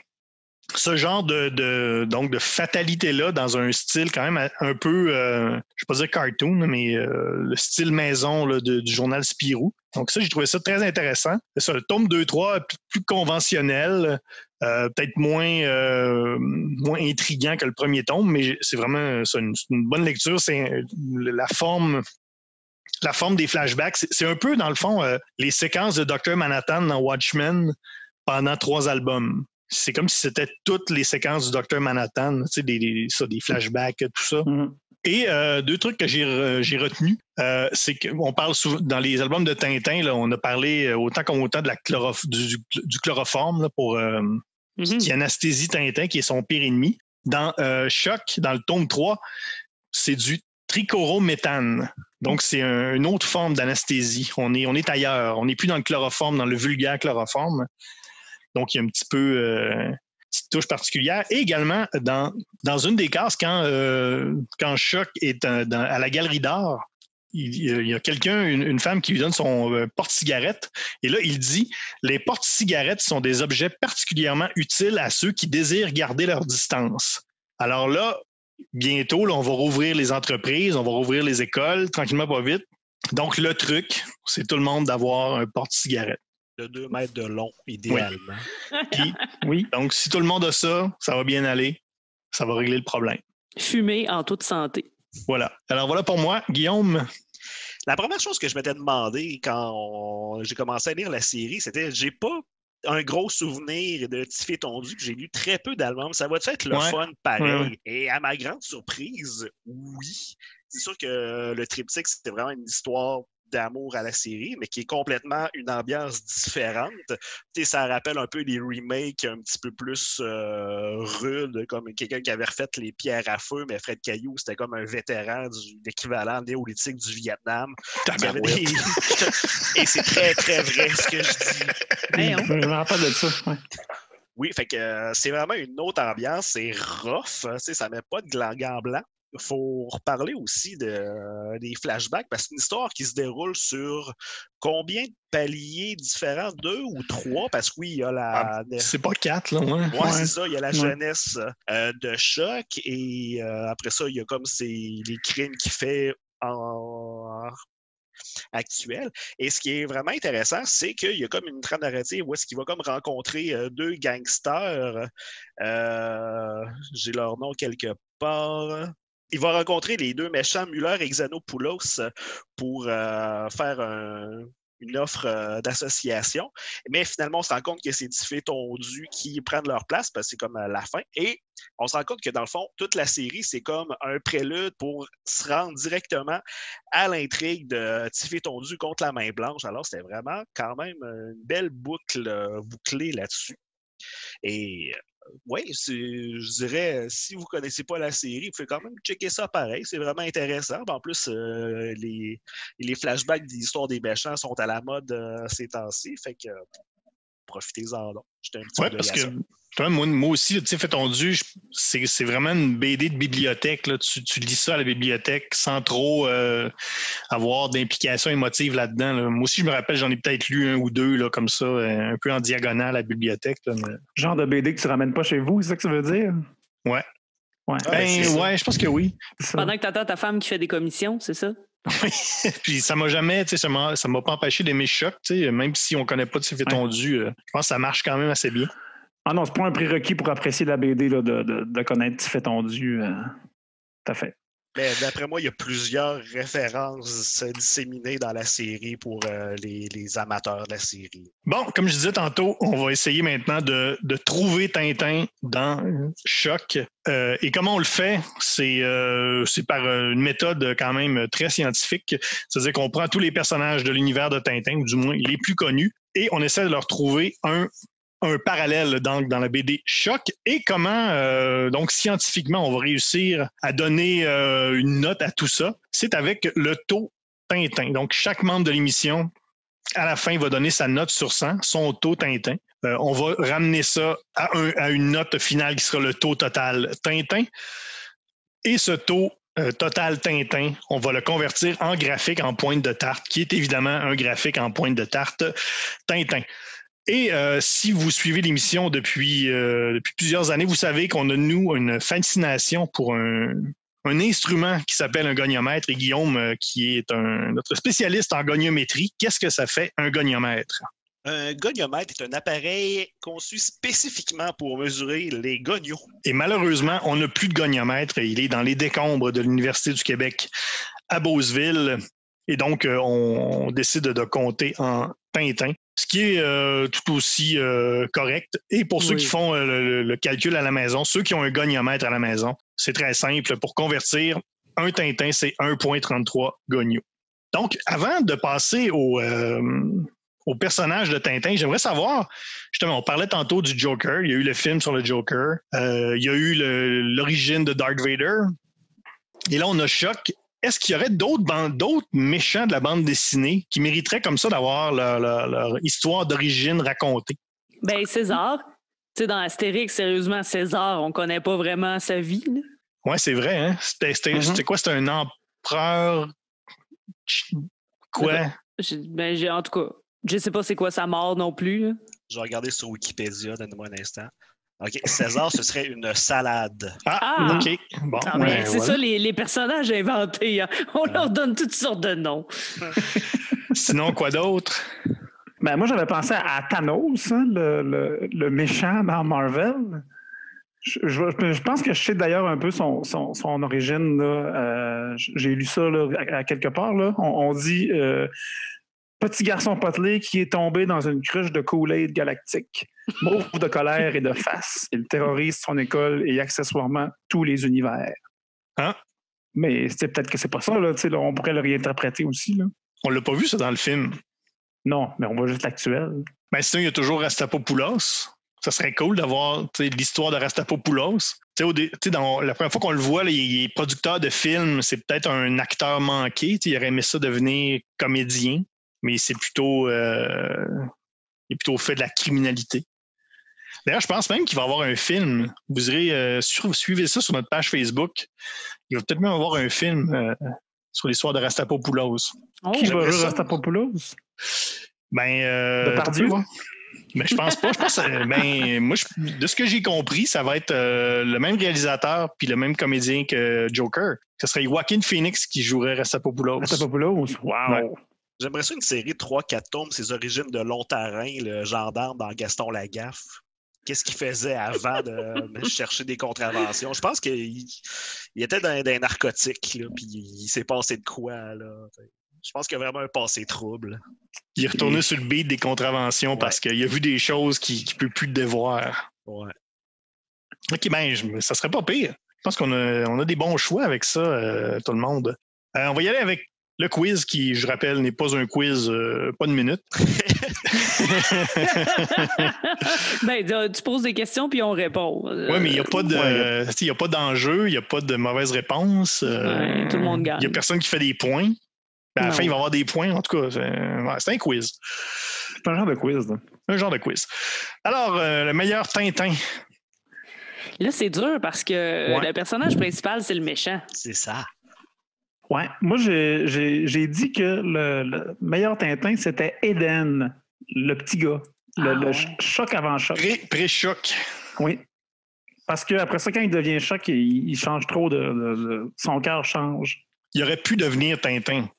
Speaker 2: ce genre de fatalité-là dans un style quand même un peu, je ne vais pas dire cartoon, mais le style maison là, du journal Spirou. Donc ça, j'ai trouvé ça très intéressant. C'est le tome 2-3 plus conventionnel, peut-être moins intriguant que le premier tome, mais c'est vraiment ça, une bonne lecture. C'est la forme des flashbacks. C'est un peu, dans le fond, les séquences de Dr. Manhattan dans Watchmen pendant 3 albums. C'est comme si c'était toutes les séquences du Dr. Manhattan, tu sais, des flashbacks, tout ça.
Speaker 3: Mm-hmm.
Speaker 2: Et 2 trucs que j'ai retenus, c'est qu'on parle souvent, dans les albums de Tintin, là, on a parlé autant de du chloroforme là, pour qui anesthésie Tintin, qui est son pire ennemi. Dans Choc, dans le tome 3, c'est du trichorométhane. Donc, c'est une autre forme d'anesthésie. On est ailleurs. On n'est plus dans le chloroforme, dans le vulgaire chloroforme. Donc, il y a un petit peu petite touche particulière. Et également, dans une des cases, quand Choc est à la galerie d'art, il y a quelqu'un, une femme qui lui donne son porte-cigarette. Et là, il dit « Les porte-cigarettes sont des objets particulièrement utiles à ceux qui désirent garder leur distance. » Alors là, bientôt, là, on va rouvrir les entreprises, on va rouvrir les écoles, tranquillement, pas vite. Donc, le truc, c'est tout le monde d'avoir un porte-cigarette.
Speaker 4: De 2 mètres de long, idéalement.
Speaker 2: Puis, oui. Donc, si tout le monde a ça, ça va bien aller. Ça va régler le problème.
Speaker 5: Fumer en toute santé.
Speaker 2: Voilà. Alors, voilà pour moi. Guillaume?
Speaker 4: La première chose que je m'étais demandé quand j'ai commencé à lire la série, c'était j'ai pas un gros souvenir de Tiffé Tondu, que j'ai lu très peu d'albums. Ça va être le fun pareil? Ouais. Et à ma grande surprise, oui. C'est sûr que le triptyque, c'était vraiment une histoire d'amour à la série, mais qui est complètement une ambiance différente. T'sais, ça rappelle un peu les remakes un petit peu plus rudes, comme quelqu'un qui avait refait les pierres à feu, mais Fred Caillou, c'était comme un vétéran de l'équivalent néolithique du Vietnam. Et c'est très, très vrai ce que je dis.
Speaker 3: Je me rappelle de ça. Ouais.
Speaker 4: Oui, fait que c'est vraiment une autre ambiance, c'est rough, ça met pas de gland blanc. Il faut reparler aussi des flashbacks, parce que c'est une histoire qui se déroule sur combien de paliers différents? 2 ou 3? Parce que oui, il y a la...
Speaker 2: c'est pas 4, là.
Speaker 4: Ouais, c'est ça. Il y a la jeunesse de Choc, et après ça, il y a comme les crimes qu'il fait en actuel. Et ce qui est vraiment intéressant, c'est qu'il y a comme une trame narrative où est-ce qu'il va comme rencontrer 2 gangsters. J'ai leur nom quelque part. Il va rencontrer les 2 méchants, Muller et Xanopoulos, pour faire une offre d'association. Mais finalement, on se rend compte que c'est Tiffé Tondu qui prennent leur place, parce que c'est comme la fin. Et on se rend compte que dans le fond, toute la série, c'est comme un prélude pour se rendre directement à l'intrigue de Tiffé Tondu contre la Main Blanche. Alors, c'était vraiment quand même une belle boucle bouclée là-dessus. Et oui, je dirais, si vous ne connaissez pas la série, vous pouvez quand même checker ça pareil. C'est vraiment intéressant. En plus, les flashbacks d'histoire des méchants sont à la mode ces temps-ci. Fait que profitez-en donc.
Speaker 2: Oui, parce que moi aussi, Tiffé Tondu, c'est vraiment une BD de bibliothèque. Là. Tu lis ça à la bibliothèque sans trop avoir d'implication émotive là-dedans. Là. Moi aussi, je me rappelle, j'en ai peut-être lu 1 ou 2 là, comme ça, un peu en diagonale à la bibliothèque. Là, mais...
Speaker 3: Genre de BD que tu ramènes pas chez vous, c'est ça que ça veut dire?
Speaker 2: Ouais.
Speaker 3: Ouais,
Speaker 2: je pense que oui.
Speaker 5: Pendant que tu attends ta femme qui fait des commissions, c'est ça?
Speaker 2: Oui, puis ça m'a jamais, ça m'a pas empêché d'aimer Choc, même si on connaît pas Tiffé Tondu, je pense que ça marche quand même assez bien.
Speaker 3: Ah non, c'est pas un prérequis pour apprécier la BD là, de connaître Tiffé Tondu. Tout à fait.
Speaker 4: Mais d'après moi, il y a plusieurs références disséminées dans la série pour les amateurs de la série.
Speaker 2: Bon, comme je disais tantôt, on va essayer maintenant de trouver Tintin dans Choc. Et comment on le fait? C'est par une méthode quand même très scientifique. C'est-à-dire qu'on prend tous les personnages de l'univers de Tintin, ou du moins les plus connus, et on essaie de leur trouver un parallèle dans la BD Choc, et comment, donc scientifiquement, on va réussir à donner une note à tout ça. C'est avec le taux Tintin. Donc, chaque membre de l'émission, à la fin, va donner sa note sur 100, son taux Tintin. On va ramener ça à une note finale qui sera le taux total Tintin. Et ce taux total Tintin, on va le convertir en graphique en pointe de tarte, qui est évidemment un graphique en pointe de tarte Tintin. Et si vous suivez l'émission depuis plusieurs années, vous savez qu'on a, nous, une fascination pour un instrument qui s'appelle un goniomètre. Et Guillaume, qui est notre spécialiste en goniométrie, qu'est-ce que ça fait, un goniomètre?
Speaker 4: Un goniomètre est un appareil conçu spécifiquement pour mesurer les gonios.
Speaker 2: Et malheureusement, on n'a plus de goniomètre. Il est dans les décombres de l'Université du Québec à Beauceville. Et donc, on décide de compter en Tintin, ce qui est tout aussi correct. Et pour ceux qui font le calcul à la maison, ceux qui ont un goniomètre à la maison, c'est très simple. Pour convertir, un Tintin, c'est 1,33 gonios. Donc, avant de passer au personnage de Tintin, j'aimerais savoir, justement, on parlait tantôt du Joker, il y a eu le film sur le Joker, il y a eu l'origine de Darth Vader, et là, on a Choc. Est-ce qu'il y aurait d'autres méchants de la bande dessinée qui mériteraient comme ça d'avoir leur histoire d'origine racontée?
Speaker 5: Ben César. Tu sais, dans Astérix, sérieusement, César, on connaît pas vraiment sa vie.
Speaker 2: Oui, c'est vrai. Hein? C'était quoi? C'était un empereur Quoi?
Speaker 5: En tout cas, je sais pas c'est quoi sa mort non plus. Là.
Speaker 4: Je vais regarder sur Wikipédia, donne-moi un instant. OK, César, ce serait une salade.
Speaker 2: Ah, OK. Bon,
Speaker 5: c'est ça, les personnages inventés. Hein. On leur donne toutes sortes de noms.
Speaker 2: Sinon, quoi d'autre?
Speaker 3: Ben, moi, j'avais pensé à Thanos, hein, le méchant dans Marvel. Je pense que je sais d'ailleurs un peu son origine. Là. J'ai lu ça là, à quelque part. Là. On dit petit garçon potelé qui est tombé dans une cruche de Kool-Aid galactique. Mauve de colère et de face. Il terrorise son école et accessoirement tous les univers.
Speaker 2: Hein?
Speaker 3: Mais peut-être que c'est pas ça. Là, on pourrait le réinterpréter aussi. Là.
Speaker 2: On l'a pas vu, ça, dans le film.
Speaker 3: Non, mais on voit juste l'actuel.
Speaker 2: Ben, sinon, il y a toujours Rastapopoulos. Ça serait cool d'avoir l'histoire de Rastapopoulos. Dans la première fois qu'on le voit, là, il est producteur de films. C'est peut-être un acteur manqué. Il aurait aimé ça devenir comédien, mais c'est plutôt, il est plutôt fait de la criminalité. D'ailleurs, je pense même qu'il va y avoir un film. Vous irez suivez ça sur notre page Facebook. Il va peut-être même avoir un film sur l'histoire de Rastapopoulos.
Speaker 3: Qui va jouer Rastapopoulos?
Speaker 2: Depardieu? Mais je pense pas. De ce que j'ai compris, ça va être le même réalisateur puis le même comédien que Joker. Ce serait Joaquin Phoenix qui jouerait Rastapopoulos.
Speaker 3: Wow! Ouais.
Speaker 4: J'aimerais ça une série de 3-4 tomes, ses origines de Long-Tarin, le gendarme dans Gaston Lagaffe. Qu'est-ce qu'il faisait avant de chercher des contraventions? Je pense qu'il était dans des narcotiques, là, puis il s'est passé de quoi, là. Je pense qu'il a vraiment un passé trouble.
Speaker 2: Il est retourné sur le beat des contraventions parce qu'il a vu des choses qu'il ne peut plus dévoir.
Speaker 4: Ouais.
Speaker 2: OK, ça serait pas pire. Je pense qu'on a des bons choix avec ça, tout le monde. On va y aller avec le quiz qui, je rappelle, n'est pas un quiz, pas de minute.
Speaker 5: Tu poses des questions puis on répond.
Speaker 2: Oui, mais il n'y a pas y a pas d'enjeu, il n'y a pas de mauvaise réponse.
Speaker 5: Tout le monde gagne.
Speaker 2: Il n'y a personne qui fait des points. À la fin, il va y avoir des points. En tout cas, c'est un quiz.
Speaker 3: C'est un genre de quiz. Là.
Speaker 2: Un genre de quiz. Alors, le meilleur Tintin.
Speaker 5: Là, c'est dur parce que le personnage principal, c'est le méchant.
Speaker 4: C'est ça.
Speaker 3: Ouais. Moi, j'ai dit que le meilleur Tintin, c'était Eden, le petit gars. Le choc avant choc.
Speaker 2: Pré-choc.
Speaker 3: Oui. Parce qu'après ça, quand il devient choc, il change trop son cœur change.
Speaker 2: Il aurait pu devenir Tintin.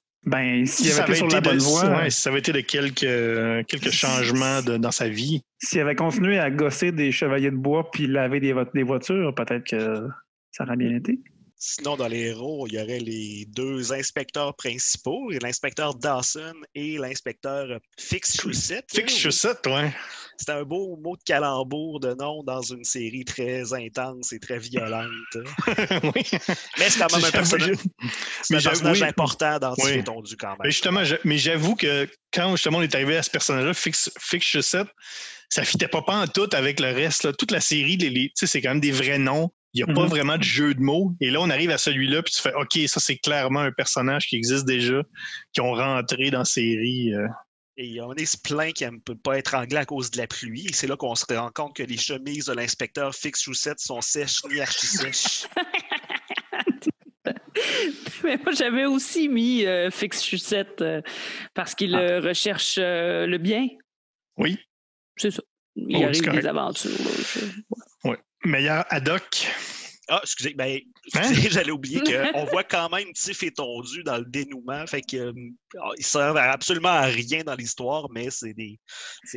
Speaker 3: S'il avait été sur la bonne voie.
Speaker 2: Si ça avait été de quelques changements dans sa vie.
Speaker 3: S'il avait continué à gosser des chevaliers de bois puis laver des voitures, peut-être que ça aurait bien été.
Speaker 4: Sinon, dans les héros, il y aurait les deux inspecteurs principaux, l'inspecteur Dawson et l'inspecteur Fix-Chaussette.
Speaker 2: Fix-Chaussette, oui.
Speaker 4: C'était un beau mot de calembour de nom dans une série très intense et très violente.
Speaker 2: Oui.
Speaker 4: Mais c'est quand même un personnage important dans Tiffé Tondu quand même.
Speaker 2: Mais justement, j'avoue que quand justement on est arrivé à ce personnage-là, Fix-Chaussette, ça ne fitait pas en tout avec le reste. Là. Toute la série, c'est quand même des vrais noms. Il n'y a pas vraiment de jeu de mots. Et là, on arrive à celui-là, puis tu fais OK, ça, c'est clairement un personnage qui existe déjà, qui ont rentré dans la série.
Speaker 4: Et on se plaint qu'il ne peut pas être anglais à cause de la pluie. Et c'est là qu'on se rend compte que les chemises de l'inspecteur Fix-Chaussette sont sèches ni archi-sèches.
Speaker 5: Mais moi, j'avais aussi mis Fix-Chaussette parce qu'il recherche le bien.
Speaker 2: Oui.
Speaker 5: C'est ça. Il arrive des aventures.
Speaker 2: Oui. Meilleur Haddock.
Speaker 4: Ah, excusez, j'allais oublier qu'on voit quand même Tiffé Tondu dans le dénouement. Fait que ils servent absolument à rien dans l'histoire, mais c'est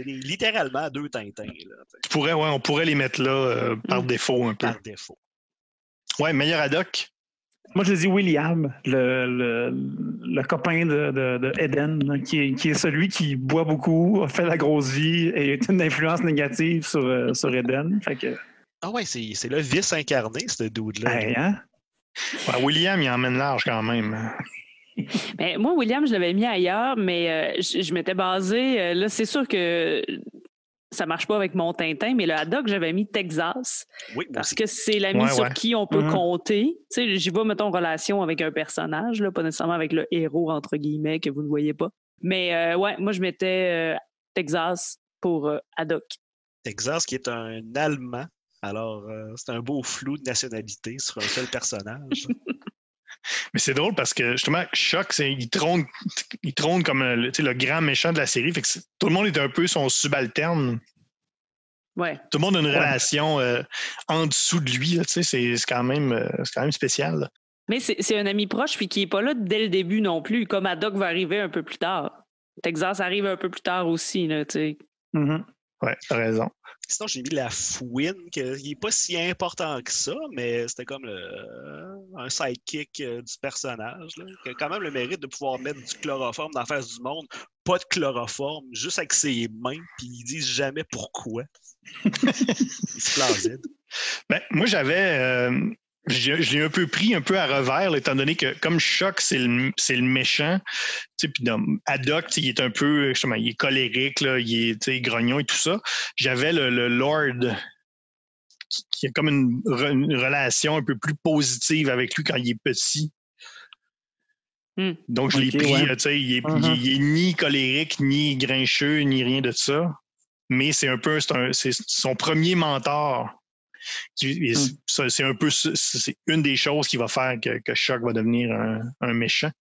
Speaker 4: littéralement deux Tintins. Là,
Speaker 2: on pourrait les mettre là par défaut un peu.
Speaker 4: Par défaut.
Speaker 2: Ouais, meilleur Haddock.
Speaker 3: Moi, je dis William, le copain de Eden, qui est celui qui boit beaucoup, a fait la grosse vie et est une influence négative sur Eden. Fait que...
Speaker 4: Ah ouais, c'est le vice incarné, ce dude-là.
Speaker 3: Hey, hein?
Speaker 2: Ouais, William, il emmène large quand même.
Speaker 5: Ben, moi, William, je l'avais mis ailleurs, mais je m'étais basé. Là, c'est sûr que ça marche pas avec mon Tintin, mais le Haddock, j'avais mis Texas.
Speaker 4: Oui,
Speaker 5: parce que c'est l'ami sur qui on peut compter. Tu sais, j'y vais, mettons, en relation avec un personnage, là, pas nécessairement avec le héros, entre guillemets, que vous ne voyez pas. Mais moi, je mettais Texas pour Haddock.
Speaker 4: Texas, qui est un Allemand. Alors, c'est un beau flou de nationalité sur un seul personnage.
Speaker 2: Mais c'est drôle parce que justement, Shock, il trône comme le grand méchant de la série. Fait que tout le monde est un peu son subalterne.
Speaker 5: Ouais.
Speaker 2: Tout le monde a une relation en dessous de lui. Là, c'est quand même spécial. Là.
Speaker 5: Mais c'est un ami proche puis qui n'est pas là dès le début non plus, comme Haddock va arriver un peu plus tard. Texas arrive un peu plus tard aussi. Là,
Speaker 3: Mm-hmm.
Speaker 2: Ouais, t'as raison.
Speaker 4: Sinon, j'ai mis la fouine, qui n'est pas si important que ça, mais c'était comme un sidekick du personnage, là, qui a quand même le mérite de pouvoir mettre du chloroforme dans la face du monde. Pas de chloroforme, juste avec ses mains, puis ils disent jamais pourquoi. C'est plausible.
Speaker 2: Ben, moi, je l'ai un peu pris un peu à revers, là, étant donné que comme Shock, c'est le méchant, puis Haddock, il est un peu, justement, il est colérique, là, il est grognon et tout ça. J'avais le Lord qui a comme une relation un peu plus positive avec lui quand il est petit. Donc, je l'ai pris, il est ni colérique, ni grincheux, ni rien de ça. Mais c'est son premier mentor. C'est un peu c'est une des choses qui va faire que Shock va devenir un méchant.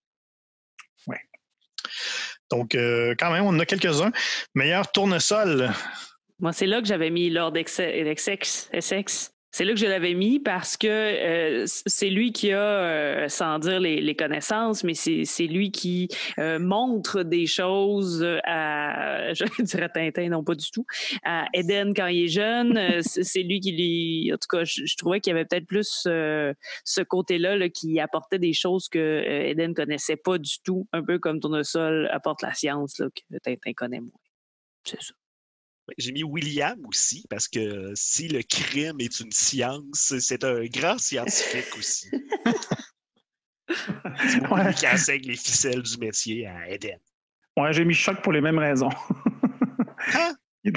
Speaker 2: Ouais. Donc, quand même, on en a quelques-uns. Meilleur tournesol.
Speaker 5: Moi, c'est là que j'avais mis Lord Essex. C'est là que je l'avais mis parce que c'est lui qui a, sans dire les connaissances, mais c'est lui qui montre des choses à, je dirais Tintin, non pas du tout, à Eden quand il est jeune. C'est lui qui lui... En tout cas, je trouvais qu'il y avait peut-être plus ce côté-là là, qui apportait des choses que Eden connaissait pas du tout, un peu comme Tournesol apporte la science là, que Tintin connaît moins. C'est ça.
Speaker 4: J'ai mis William aussi, parce que si le crime est une science, c'est un grand scientifique aussi. C'est lui qui enseigne les ficelles du métier à Eden.
Speaker 3: Ouais, j'ai mis Shock pour les mêmes raisons.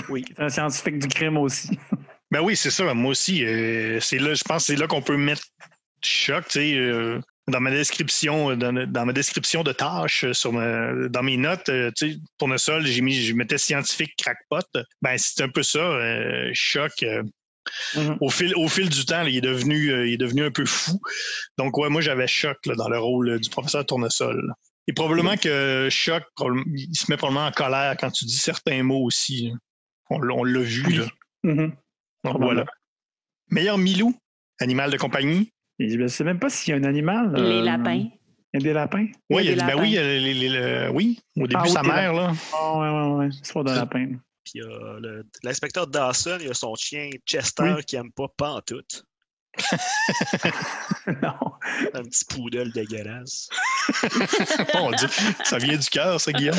Speaker 4: Oui.
Speaker 3: C'est un scientifique du crime aussi.
Speaker 2: Ben oui, c'est ça. Moi aussi, je pense que c'est là qu'on peut mettre Shock, tu sais. Dans ma description de tâches dans mes notes, Tournesol, je mettais scientifique crackpot. Ben c'est un peu ça. Shock. Au fil du temps, là, il est devenu un peu fou. Donc ouais, moi j'avais Shock là, dans le rôle du professeur Tournesol. Et probablement que Shock, il se met probablement en colère quand tu dis certains mots aussi. On l'a vu là. Donc, voilà. Meilleur Milou, animal de compagnie.
Speaker 3: Je ne sais même pas s'il y a un animal.
Speaker 5: Les lapins.
Speaker 3: Il y a des lapins?
Speaker 2: Oui, oui, au début, sa mère, là.
Speaker 3: Oui, c'est pas de lapin.
Speaker 4: Puis l'inspecteur Dawson, il a son chien Chester qui n'aime pas pantoute.
Speaker 3: Non.
Speaker 4: Un petit poodle dégueulasse.
Speaker 2: Mon Dieu, ça vient du cœur, ça, Guillaume.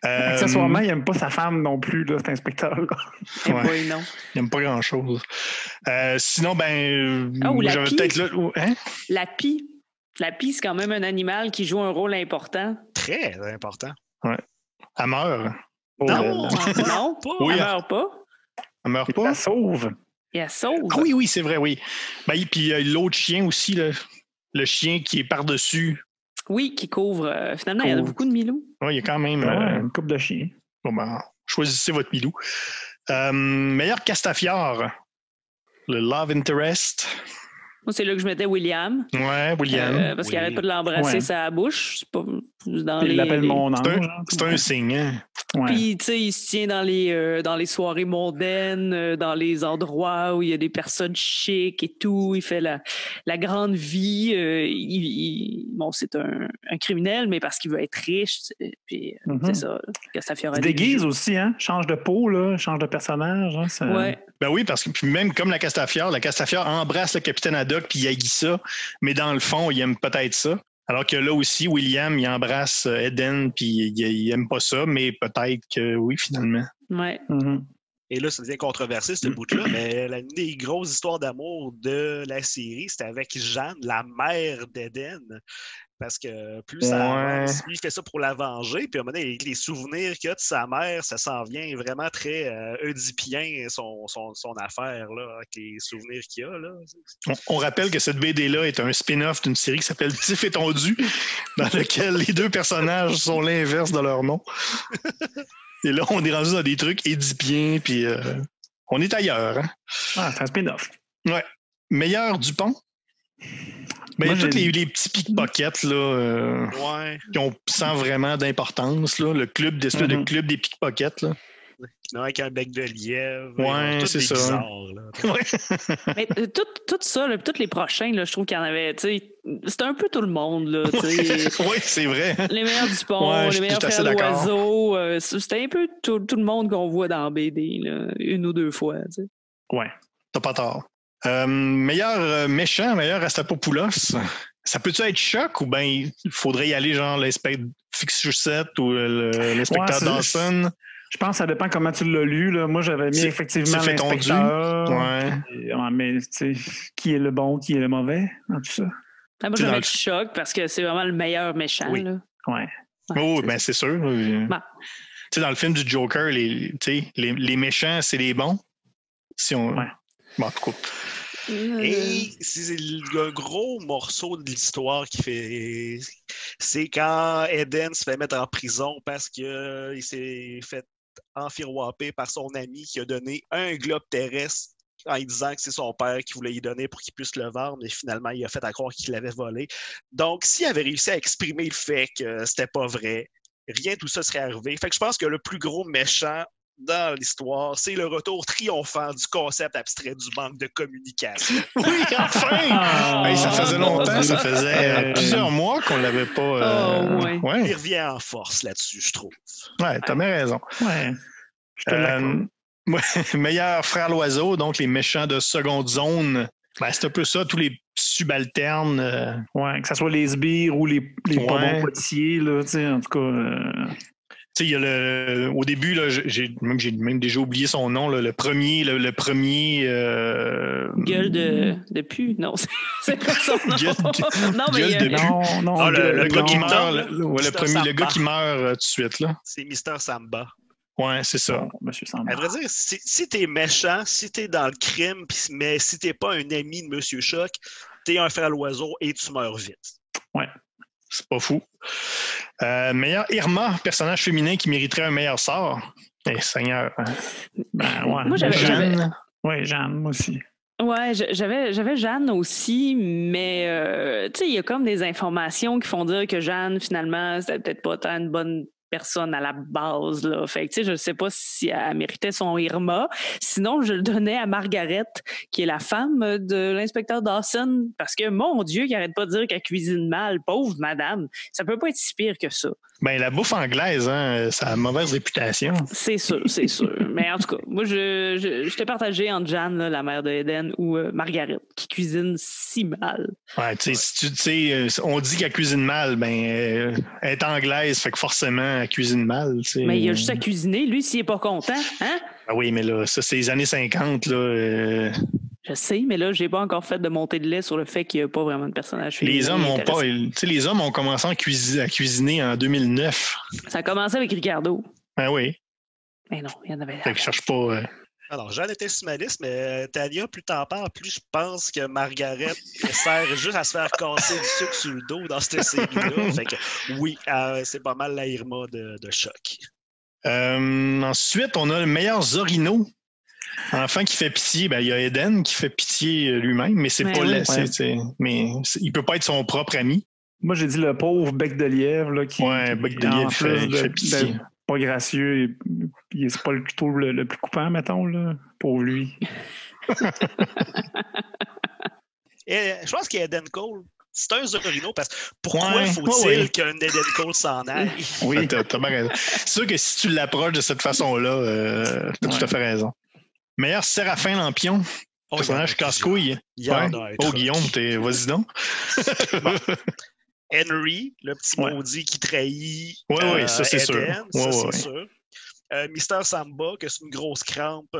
Speaker 3: Accessoirement, il n'aime pas sa femme non plus, là, cet inspecteur-là.
Speaker 5: Oui, non.
Speaker 2: Il n'aime pas grand-chose. Sinon,
Speaker 5: j'avais
Speaker 2: peut-être là... Hein?
Speaker 5: La pie. La pie, c'est quand même un animal qui joue un rôle important.
Speaker 4: Très important.
Speaker 2: Ouais. Elle meurt.
Speaker 5: Non, pas.
Speaker 2: Oui,
Speaker 5: elle meurt pas.
Speaker 2: Elle meurt pas?
Speaker 3: Elle sauve.
Speaker 5: Et elle sauve.
Speaker 2: Ah oui, c'est vrai, oui. Puis l'autre chien aussi, là, le chien qui est par-dessus...
Speaker 5: Oui, qui couvre. Finalement, il y en a beaucoup de Milou.
Speaker 2: Oui, il y a quand même...
Speaker 3: une couple de chiens.
Speaker 2: Bon, choisissez votre Milou. Meilleur Castafiore. Le Love Interest.
Speaker 5: Moi, c'est là que je mettais William.
Speaker 2: Ouais, William.
Speaker 5: Parce qu'il n'arrête pas de l'embrasser sa bouche. C'est pas
Speaker 3: il l'appelle mon ange.
Speaker 2: C'est un signe, hein?
Speaker 3: Ouais.
Speaker 5: Puis, tu sais, il se tient dans les soirées mondaines, dans les endroits où il y a des personnes chics et tout. Il fait la grande vie. Bon, c'est un criminel, mais parce qu'il veut être riche. Puis, c'est ça.
Speaker 3: Il se déguise aussi, hein? Change de peau, là. Change de personnage. Hein,
Speaker 5: ouais.
Speaker 2: Ben oui, parce que puis même comme la Castafiore embrasse le capitaine Haddock puis il haït ça, mais dans le fond, il aime peut-être ça. Alors que là aussi, William, il embrasse Eden puis il aime pas ça, mais peut-être que oui, finalement.
Speaker 5: Ouais.
Speaker 4: Et là, ça devient controversé, ce bout-là, mais l'une des grosses histoires d'amour de la série, c'était avec Jeanne, la mère d'Eden. Parce que plus ça avance, lui, il fait ça pour la venger. Puis à un moment donné, avec les souvenirs qu'il a de sa mère, ça s'en vient vraiment très oedipien, son affaire, là, avec les souvenirs qu'il a. Là.
Speaker 2: On rappelle que cette BD-là est un spin-off d'une série qui s'appelle Tiff et Tondu, dans laquelle les deux personnages sont l'inverse de leur nom. Et là, on est rendu dans des trucs édipiens, puis on est ailleurs. Hein?
Speaker 3: Ah, c'est un spin-off.
Speaker 2: Ouais. Meilleur Dupont. Ben, il y a
Speaker 3: Moi,
Speaker 2: tous les petits pickpockets là,
Speaker 4: Ouais.
Speaker 2: qui ont sans vraiment d'importance. Là. Le club de club des pickpockets. Là.
Speaker 4: Non, avec un bec de lièvre.
Speaker 2: Ouais,
Speaker 4: ils ont tous
Speaker 2: c'est
Speaker 4: des
Speaker 2: ça.
Speaker 4: bizarres, là.
Speaker 2: Ouais.
Speaker 5: Mais tout ça, là, tous les prochains, là, je trouve qu'il y en avait, tu sais, c'était un peu tout le monde, là, tu sais.
Speaker 2: Oui, c'est vrai.
Speaker 5: Les meilleurs du pont,
Speaker 2: Ouais,
Speaker 5: les meilleurs
Speaker 2: je suis
Speaker 5: frères
Speaker 2: assez d'accord.
Speaker 5: d'oiseaux, c'était un peu tout le monde qu'on voit dans BD, là, une ou deux fois, tu sais.
Speaker 3: Ouais.
Speaker 2: T'as pas tort. Meilleur méchant, meilleur Rastapopoulos. Ça peut-tu être Choc ou bien il faudrait y aller genre l'inspecteur Fixuset ou l'inspecteur
Speaker 3: Ouais,
Speaker 2: Dawson?
Speaker 3: Je pense que ça dépend comment tu l'as lu. Là. Moi, j'avais mis effectivement
Speaker 2: c'est fait
Speaker 3: l'inspecteur.
Speaker 2: Ouais.
Speaker 3: Mais tu sais, qui est le bon, qui est le mauvais dans tout ça?
Speaker 5: Ah, moi, je vais mettre Choc parce que c'est vraiment le meilleur méchant,
Speaker 4: Oui.
Speaker 5: là.
Speaker 3: Ouais.
Speaker 2: Oh, ben c'est sûr.
Speaker 5: Bon.
Speaker 2: Tu sais, dans le film du Joker, les méchants, c'est les bons. Si on...
Speaker 3: Ouais.
Speaker 2: Bon, en tout cas.
Speaker 4: Et c'est un gros morceau de l'histoire qui fait. C'est quand Eden se fait mettre en prison parce qu'il s'est fait enfiroiper par son ami qui a donné un globe terrestre en lui disant que c'est son père qui voulait y donner pour qu'il puisse le vendre, mais finalement, il a fait à croire qu'il l'avait volé. Donc, s'il avait réussi à exprimer le fait que c'était pas vrai, rien de tout ça serait arrivé. Fait que je pense que le plus gros méchant dans l'histoire, c'est le retour triomphant du concept abstrait du manque de communication.
Speaker 2: Oui, enfin! Hey, ça faisait longtemps, ça faisait plusieurs mois qu'on l'avait pas.
Speaker 5: Ouais.
Speaker 4: Il revient en force là-dessus, je trouve.
Speaker 2: Ouais, t'as bien raison.
Speaker 3: Ouais. Je te l'accorde.
Speaker 2: Meilleur frère l'oiseau, donc les méchants de seconde zone. Ben, c'est un peu ça, tous les subalternes.
Speaker 3: Ouais, que ce soit les sbires ou les pas bons policiers, là, tu sais, en tout cas.
Speaker 2: Tu sais, il y a au début, là, j'ai même déjà oublié son nom, là, le premier.
Speaker 5: Gueule de pu, non, c'est pas son nom.
Speaker 2: Non, mais
Speaker 3: gueule de pu. Non,
Speaker 2: le gars qui meurt,
Speaker 4: le
Speaker 2: gars qui meurt tout de suite, là.
Speaker 4: C'est Mister Samba.
Speaker 2: Ouais, c'est ça.
Speaker 3: Bon, Monsieur Samba.
Speaker 4: À vrai dire, si t'es méchant, si t'es dans le crime, mais si t'es pas un ami de Monsieur Choc, t'es un frère l'oiseau et tu meurs vite.
Speaker 3: Ouais.
Speaker 2: C'est pas fou. Meilleur Irma, personnage féminin qui mériterait un meilleur sort. Seigneur.
Speaker 3: Ben, ouais.
Speaker 5: Moi,
Speaker 2: Jeanne.
Speaker 3: Oui, Jeanne, moi aussi.
Speaker 5: Ouais, j'avais Jeanne aussi, mais tu sais, il y a comme des informations qui font dire que Jeanne, finalement, c'était peut-être pas tant une bonne personne à la base, là. Fait que, tu sais, je ne sais pas si elle méritait son Irma. Sinon, je le donnais à Margaret, qui est la femme de l'inspecteur Dawson, parce que, mon Dieu, qui arrête pas de dire qu'elle cuisine mal, pauvre madame. Ça peut pas être si pire que ça.
Speaker 2: Ben, la bouffe anglaise, hein, ça a mauvaise réputation.
Speaker 5: C'est sûr. Mais en tout cas, moi, je t'ai partagé entre Jeanne, là, la mère de Eden, ou Margaret, qui cuisine si mal.
Speaker 2: Ouais, tu sais, on dit qu'elle cuisine mal, ben, elle est anglaise, fait que forcément, elle cuisine mal. T'sais.
Speaker 5: Mais il a juste à cuisiner, lui, s'il est pas content, hein?
Speaker 2: Ben oui, mais là, ça, c'est les années 50, là.
Speaker 5: Je sais, mais là, j'ai pas encore fait de montée de lait sur le fait qu'il n'y a pas vraiment de personnage féminin.
Speaker 2: Les hommes ont pas. Tu sais, les hommes ont commencé à cuisiner en 2009.
Speaker 5: Ça a commencé avec Ricardo.
Speaker 2: Ben oui.
Speaker 5: Mais non, il y en avait.
Speaker 2: Fait que je cherche pas.
Speaker 4: Alors, Jeanne était sur ma liste, mais Tania, plus t'en parles, plus je pense que Margaret sert juste à se faire casser du sucre sur le dos dans cette série-là. Fait que oui, c'est pas mal la Irma de Choc.
Speaker 2: Ensuite, on a le meilleur Zorino. Enfant qui fait pitié, ben il y a Eden qui fait pitié lui-même, mais c'est pas laissé. Mais il peut pas être son propre ami.
Speaker 3: Moi, j'ai dit le pauvre bec de lièvre là, qui.
Speaker 2: Ouais, bec de lièvre fait pitié.
Speaker 3: Pas gracieux, c'est pas le couteau le plus coupant, mettons, là. Pauvre lui.
Speaker 4: Et je pense qu'il y a Eden Cole. C'est un Zorino parce que pourquoi faut-il qu'un Eden Cole s'en aille?
Speaker 2: Oui, t'as bien raison. C'est sûr que si tu l'approches de cette façon-là, t'as tout à fait raison. Meilleur Séraphin Lampion. Personnage casse-couille. Guillaume, vas-y donc.
Speaker 4: Bon. Henry, le petit maudit qui trahit.
Speaker 2: Oui, ça c'est
Speaker 4: Eden,
Speaker 2: sûr.
Speaker 4: C'est sûr. Mister Samba, que c'est une grosse crampe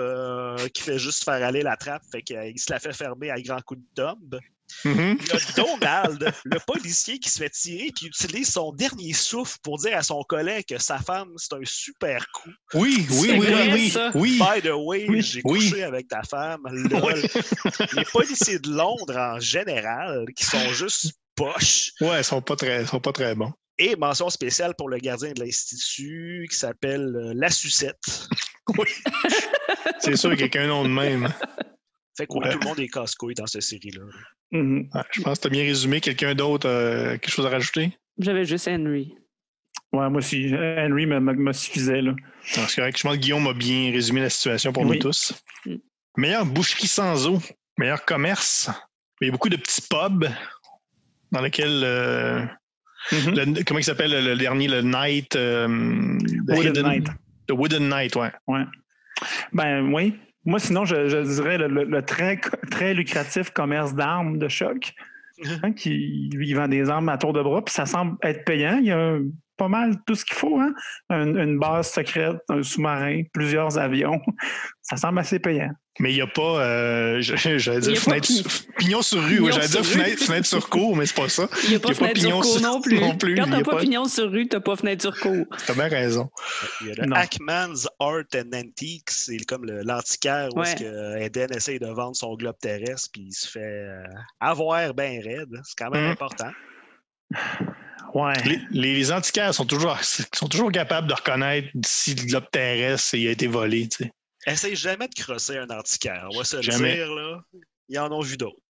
Speaker 4: qui fait juste faire aller la trappe, fait qu'il se la fait fermer à grands coups de tombe.
Speaker 2: Mm-hmm.
Speaker 4: Il y a Donald, le policier qui se fait tirer puis utilise son dernier souffle pour dire à son collègue que sa femme, c'est un super coup.
Speaker 2: Oui.
Speaker 4: By the way, j'ai couché avec ta femme. Lol. Les policiers de Londres, en général, qui sont juste poches.
Speaker 2: Ouais, ils sont pas très bons.
Speaker 4: Et mention spéciale pour le gardien de l'Institut qui s'appelle La Sucette.
Speaker 2: Oui. C'est sûr qu'il y a qu'un nom de même.
Speaker 4: Fait que oui, tout le monde est casse-couille dans cette série-là.
Speaker 2: Ouais, je pense que tu as bien résumé. Quelqu'un d'autre, quelque chose à rajouter?
Speaker 5: J'avais juste Henry.
Speaker 3: Ouais, moi aussi. Henry me suffisait, là.
Speaker 2: Non, c'est correct. Je pense que Guillaume a bien résumé la situation pour nous tous. Meilleure boucherie sans eau, meilleur commerce. Il y a beaucoup de petits pubs dans lesquels... comment il s'appelle le dernier? Le Night...
Speaker 3: Wooden Night.
Speaker 2: Le Wooden Night, ouais.
Speaker 3: Ben oui. Moi, sinon, je dirais le très, très lucratif commerce d'armes de choc. Qui vend des armes à tour de bras, puis ça semble être payant. Il y a pas mal tout ce qu'il faut, hein? Une base secrète, un sous-marin, plusieurs avions. Ça semble assez payant.
Speaker 2: Mais il n'y a pas, j'allais dire pignon sur rue. J'allais dire fenêtre sur cour, mais c'est pas ça.
Speaker 5: Il n'y a pas fenêtre sur cour non plus. Quand t'as pas pignon sur rue, t'as pas fenêtre sur cour.
Speaker 2: T'as bien raison.
Speaker 4: Il y a le Hackman's Art and Antiques, c'est comme l'antiquaire où est-ce que Eden essaye de vendre son globe terrestre puis il se fait avoir bien raide. C'est quand même important.
Speaker 3: Ouais.
Speaker 2: Les antiquaires sont toujours capables de reconnaître si le globe terrestre a été volé, tu sais.
Speaker 4: Essaye jamais de crosser un antiquaire. On va se le dire, là. Ils en ont vu d'autres.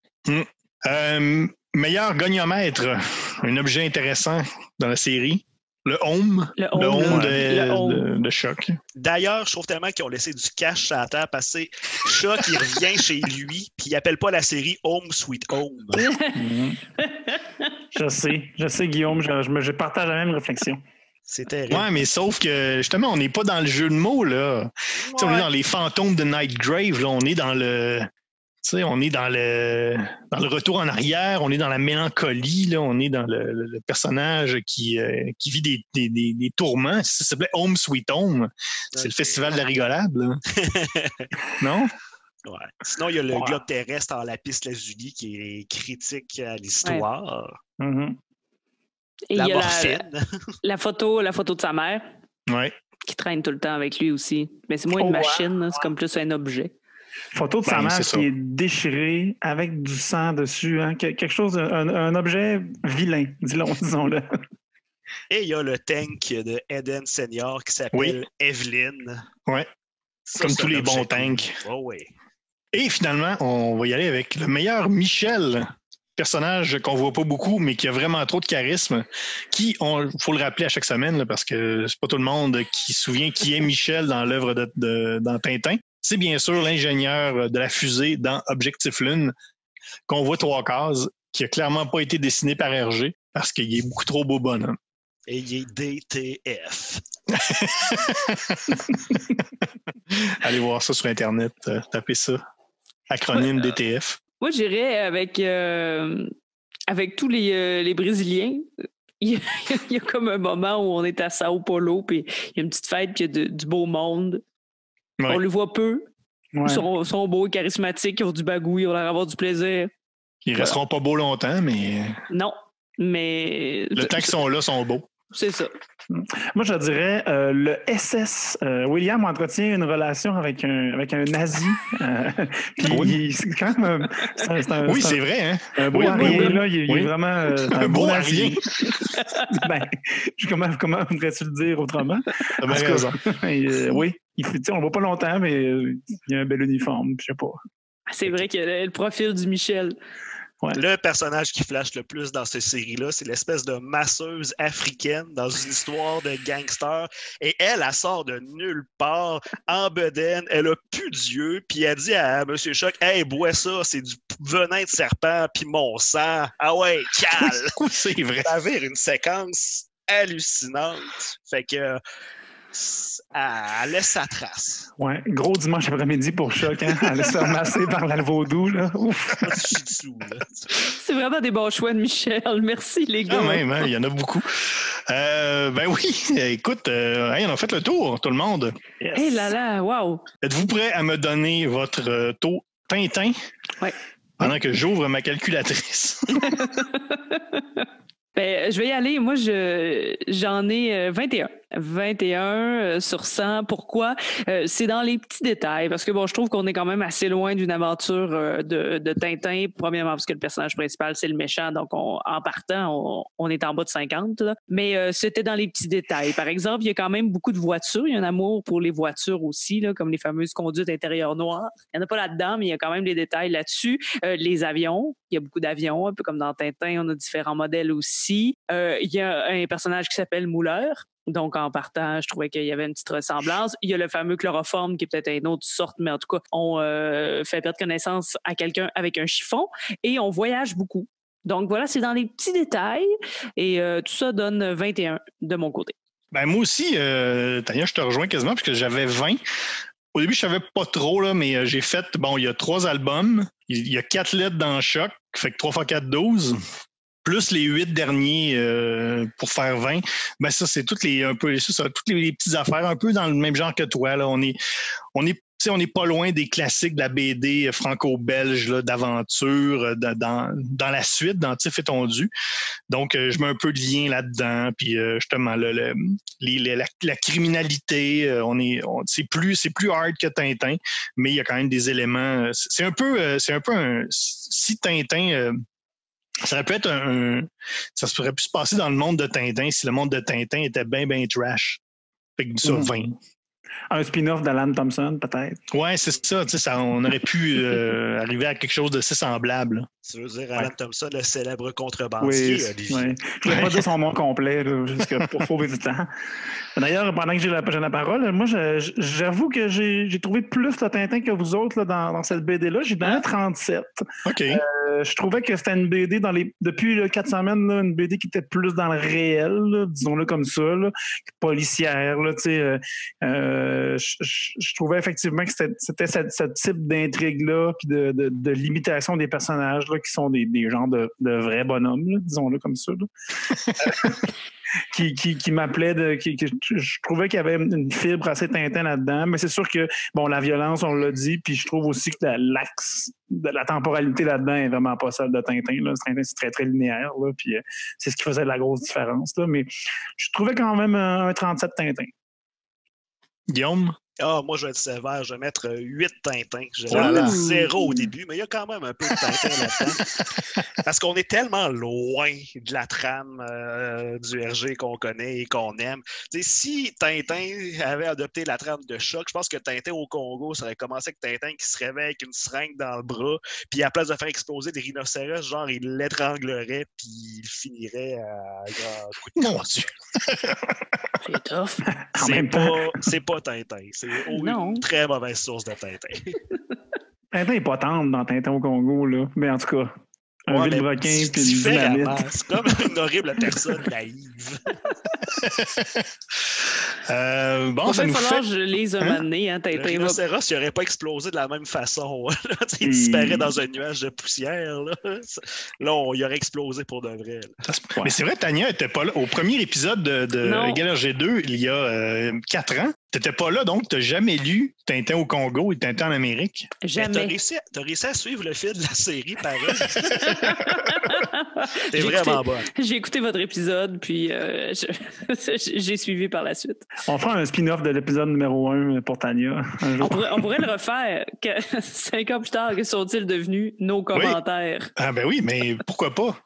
Speaker 2: Meilleur goniomètre, un objet intéressant dans la série. Le Home.
Speaker 5: Le Home
Speaker 2: de Choc.
Speaker 4: D'ailleurs, je trouve tellement qu'ils ont laissé du cash à la terre passer. Choc, il revient chez lui, puis il appelle pas la série Home Sweet Home.
Speaker 3: Je sais, Guillaume, je partage la même réflexion.
Speaker 4: C'est terrible.
Speaker 2: Ouais, mais sauf que, justement, on n'est pas dans le jeu de mots, là. Ouais. On est dans les fantômes de Nightgrave, là. On est dans le... on est dans le retour en arrière, on est dans la mélancolie, là, on est dans le personnage qui vit des tourments. Ça s'appelait Home Sweet Home. C'est le festival de la rigolade, là. Non?
Speaker 4: Ouais. Sinon, il y a le globe terrestre en lapis-lazuli qui est critique à l'histoire.
Speaker 5: Ouais. Et il y a la photo de sa mère qui traîne tout le temps avec lui aussi. Mais c'est moins une machine, c'est comme plus un objet.
Speaker 3: Photo de sa mère qui est déchirée avec du sang dessus. Hein? Quelque chose, un objet vilain, disons-le.
Speaker 4: Et il y a le tank de Eden Senior qui s'appelle Evelyn.
Speaker 2: Oui, comme tous les bons tanks.
Speaker 4: Oh, oui.
Speaker 2: Et finalement, on va y aller avec le meilleur Michel, personnage qu'on voit pas beaucoup, mais qui a vraiment trop de charisme, qui, faut le rappeler à chaque semaine, là, parce que c'est pas tout le monde qui se souvient qui est Michel dans l'œuvre dans Tintin. C'est bien sûr l'ingénieur de la fusée dans Objectif Lune, qu'on voit 3 cases, qui a clairement pas été dessiné par Hergé, parce qu'il est beaucoup trop beau bonhomme.
Speaker 4: Et il est DTF.
Speaker 2: Allez voir ça sur Internet, tapez ça. Acronyme DTF.
Speaker 5: Moi, j'irais avec tous les Brésiliens. Il y a comme un moment où on est à Sao Paulo, puis il y a une petite fête, puis il y a du beau monde. Ouais. On le voit peu. Ils sont beaux et charismatiques, ils ont du bagou, ils ont l'air d'avoir du plaisir.
Speaker 2: Ils resteront pas beaux longtemps, mais...
Speaker 5: Non, mais...
Speaker 2: Le temps qu'ils sont là, sont beaux.
Speaker 5: C'est ça.
Speaker 3: Moi, je dirais le SS. William entretient une relation avec un nazi. Puis c'est quand même
Speaker 2: c'est vrai. Hein?
Speaker 3: Un beau arien, là. Il est vraiment
Speaker 2: un beau nazi.
Speaker 3: Comment voudrais-tu le dire autrement?
Speaker 2: T'as bien raison.
Speaker 3: Oui. On le voit pas longtemps, mais il a un bel uniforme. Je sais pas.
Speaker 5: C'est vrai qu'il y a le profil du Michel.
Speaker 3: Ouais.
Speaker 4: Le personnage qui flash le plus dans cette série-là, c'est l'espèce de masseuse africaine dans une histoire de gangster. Et elle sort de nulle part, en bedaine, elle a plus d'yeux, puis elle dit à M. Choc, « Hey, bois ça, c'est du venin de serpent, puis mon sang. Ah ouais, cale! »
Speaker 2: C'est vrai.
Speaker 4: Ça avait une séquence hallucinante. Fait que... elle laisse sa trace.
Speaker 3: Ouais, gros dimanche après-midi pour Choc, hein? Elle laisse se ramasser par la vaudou, là.
Speaker 5: C'est vraiment des bons choix de Michel. Merci, les gars.
Speaker 2: Quand même, hein, il y en a beaucoup. Ben oui, écoute, on a fait le tour, tout le monde.
Speaker 5: Yes. Hey là là, wow.
Speaker 2: Êtes-vous prêts à me donner votre taux Tintin?
Speaker 5: Oui.
Speaker 2: Pendant que j'ouvre ma calculatrice.
Speaker 5: Ben, je vais y aller. Moi, j'en ai 21. 21 sur 100. Pourquoi? C'est dans les petits détails. Parce que, bon, je trouve qu'on est quand même assez loin d'une aventure de Tintin. Premièrement, parce que le personnage principal, c'est le méchant. Donc, en partant, on est en bas de 50. Là. Mais c'était dans les petits détails. Par exemple, il y a quand même beaucoup de voitures. Il y a un amour pour les voitures aussi, là, comme les fameuses conduites intérieures noires. Il n'y en a pas là-dedans, mais il y a quand même des détails là-dessus. Les avions. Il y a beaucoup d'avions. Un peu comme dans Tintin, on a différents modèles aussi. Il y a un personnage qui s'appelle Muller. Donc, en partant, je trouvais qu'il y avait une petite ressemblance. Il y a le fameux chloroforme qui est peut-être une autre sorte, mais en tout cas, on fait perdre connaissance à quelqu'un avec un chiffon et on voyage beaucoup. Donc, voilà, c'est dans les petits détails et tout ça donne 21 de mon côté.
Speaker 2: Ben, moi aussi, Tania, je te rejoins quasiment parce que j'avais 20. Au début, je savais pas trop, là, mais j'ai fait, bon, il y a 3 albums, il y a 4 lettres dans Choc, fait que 3 x 4, 12. Plus les 8 derniers pour faire 20, ben ça, c'est toutes les petites affaires, un peu dans le même genre que toi. Là. On est pas loin des classiques de la BD franco-belge là, d'aventure dans la suite, dans Tif et Tondu. Donc, je mets un peu de lien là-dedans. Puis justement, la criminalité, c'est plus hard que Tintin, mais il y a quand même des éléments. C'est un peu si Tintin. Ça aurait pu être ça aurait pu se passer dans le monde de Tintin si le monde de Tintin était bien trash. Fait que ça, 20.
Speaker 3: Un spin-off d'Alan Thompson, peut-être.
Speaker 2: Ouais, c'est ça. On aurait pu arriver à quelque chose de si semblable. Là.
Speaker 4: Tu veux dire Alan Thompson, le célèbre contrebandier,
Speaker 3: oui,
Speaker 4: Olivier?
Speaker 3: Oui. Je ne vais pas dire son nom complet, là, juste pour sauver du temps. D'ailleurs, pendant que j'ai la parole, moi, j'avoue que j'ai trouvé plus le Tintin que vous autres là, dans cette BD-là. J'ai donné 37.
Speaker 2: OK.
Speaker 3: Je trouvais que c'était une BD depuis 4 semaines, là, une BD qui était plus dans le réel, là, disons-le comme ça, là, policière. Là, je trouvais effectivement que c'était ce type d'intrigue-là, puis de limitation des personnages là, qui sont des genres de vrais bonhommes, là, disons-le comme ça. Là. qui m'appelait je trouvais qu'il y avait une fibre assez Tintin là-dedans, mais c'est sûr que bon, la violence, on l'a dit, puis je trouve aussi que l'axe de la temporalité là-dedans est vraiment pas celle de Tintin. Là. Tintin, c'est très, très linéaire, là, puis c'est ce qui faisait la grosse différence. Là, mais je trouvais quand même un 37 Tintin.
Speaker 2: Guillaume?
Speaker 4: Ah, moi, je vais être sévère. Je vais mettre 8 Tintins. Je vais mettre 0 au début, mais il y a quand même un peu de Tintin là-dedans. Parce qu'on est tellement loin de la trame du RG qu'on connaît et qu'on aime. T'sais, si Tintin avait adopté la trame de Choc, je pense que Tintin au Congo, ça aurait commencé avec Tintin qui se réveille avec une seringue dans le bras, puis à la place de faire exploser des rhinocéros, genre, il l'étranglerait, puis il finirait à un grand coup de tortue.
Speaker 5: C'est tough.
Speaker 4: C'est pas Tintin. C'est une très mauvaise source de Tintin.
Speaker 3: Tintin n'est pas tendre dans Tintin au Congo, là. Mais en tout cas, un vilebrequin puis une dynamite.
Speaker 4: C'est comme une horrible personne naïve.
Speaker 2: Bon, ça
Speaker 5: il
Speaker 2: nous
Speaker 5: va falloir
Speaker 2: fait...
Speaker 5: que je lise un moment donné, hein, Tintin.
Speaker 4: Le rhinocéros, il n'aurait pas explosé de la même façon. Il disparaît dans un nuage de poussière. Là, il aurait explosé pour de vrai.
Speaker 2: Mais c'est vrai, Tania n'était pas là. Au premier épisode de Égal G2, il y a 4 ans, tu n'étais pas là, donc tu n'as jamais lu Tintin au Congo et Tintin en Amérique.
Speaker 5: Jamais.
Speaker 4: Tu as réussi à suivre le fil de la série, pareil. T'es vraiment bonne.
Speaker 5: J'ai écouté votre épisode, puis j'ai suivi par la suite.
Speaker 3: On fera un spin-off de l'épisode numéro 1 pour Tania.
Speaker 5: On pourrait le refaire. 5 ans plus tard, que sont-ils devenus? Nos commentaires.
Speaker 2: Oui. Ah ben oui, mais pourquoi pas?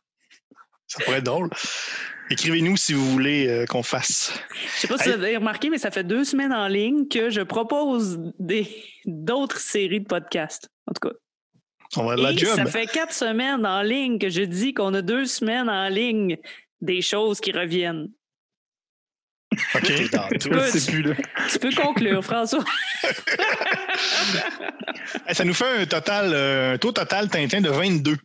Speaker 2: Ça pourrait être drôle. Écrivez-nous si vous voulez qu'on fasse.
Speaker 5: Je sais pas si vous avez remarqué, mais ça fait 2 semaines en ligne que je propose d'autres séries de podcasts. En tout cas.
Speaker 2: On va de la job.
Speaker 5: Ça fait 4 semaines en ligne que je dis qu'on a 2 semaines en ligne des choses qui reviennent.
Speaker 2: OK.
Speaker 5: Tu peux conclure, François.
Speaker 2: Ça nous fait un taux total Tintin de 22.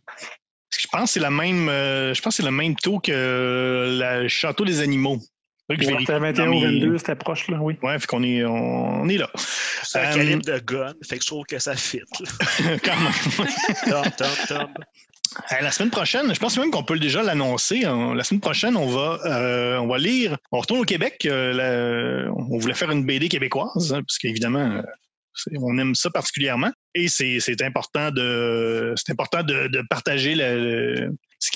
Speaker 2: Je pense que c'est le même taux que le Château des animaux.
Speaker 3: C'était 21 ou 22, c'était proche, là, oui.
Speaker 2: Ouais, fait qu'on est, on est là.
Speaker 4: C'est un calibre de gun, fait que je trouve que ça fit.
Speaker 2: Quand même.
Speaker 4: Tom.
Speaker 2: La semaine prochaine, je pense même qu'on peut déjà l'annoncer. La semaine prochaine, on va lire. On retourne au Québec. On voulait faire une BD québécoise, hein, parce qu'évidemment, on aime ça particulièrement. Et c'est important de partager ce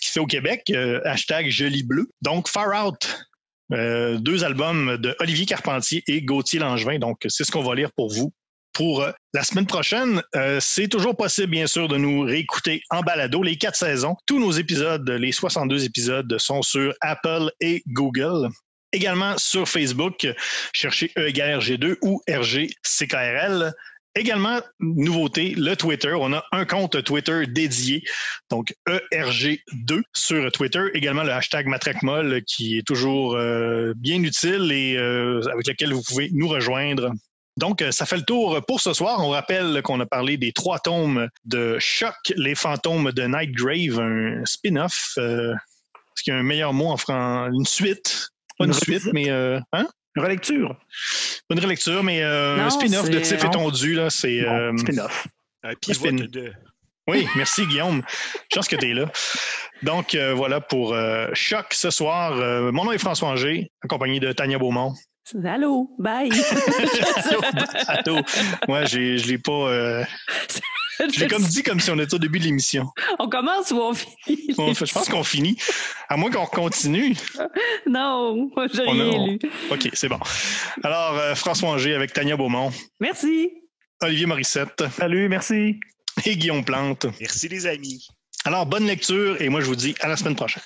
Speaker 2: qui se fait au Québec, hashtag Je lis bleu. Donc, Far Out, 2 albums de Olivier Carpentier et Gauthier Langevin. Donc, c'est ce qu'on va lire pour vous. Pour la semaine prochaine, c'est toujours possible, bien sûr, de nous réécouter en balado les 4 saisons. Tous nos épisodes, les 62 épisodes, sont sur Apple et Google. Également sur Facebook, cherchez E=RG2 ou RGCKRL. Également, nouveauté, le Twitter. On a un compte Twitter dédié, donc ERG2 sur Twitter. Également le hashtag MatraqueMolle qui est toujours bien utile et avec lequel vous pouvez nous rejoindre. Donc, ça fait le tour pour ce soir. On rappelle qu'on a parlé des 3 tomes de Choc, les fantômes de Nightgrave, un spin-off. Est-ce qu'il y a un meilleur mot en français? Une suite? Pas une suite, mais... Une
Speaker 3: relecture.
Speaker 2: Pas une relecture, mais un spin-off de Tiff étendu. Là, c'est,
Speaker 3: spin-off.
Speaker 4: Un pivote de...
Speaker 2: Oui, merci Guillaume. Je pense que tu es là. Donc, voilà pour Choc ce soir. Mon nom est François Angers, accompagné de Tania Beaumont.
Speaker 5: Allô, bye.
Speaker 2: Allô. Moi, je l'ai pas... je l'ai comme dit comme si on était au début de l'émission.
Speaker 5: On commence ou on finit?
Speaker 2: Je pense qu'on finit. À moins qu'on continue.
Speaker 5: Non, moi, j'ai rien lu.
Speaker 2: OK, c'est bon. Alors, François Angers avec Tania Beaumont.
Speaker 5: Merci.
Speaker 2: Olivier Morissette.
Speaker 3: Salut, merci.
Speaker 2: Et Guillaume Plante.
Speaker 4: Merci les amis.
Speaker 2: Alors, bonne lecture et moi, je vous dis à la semaine prochaine.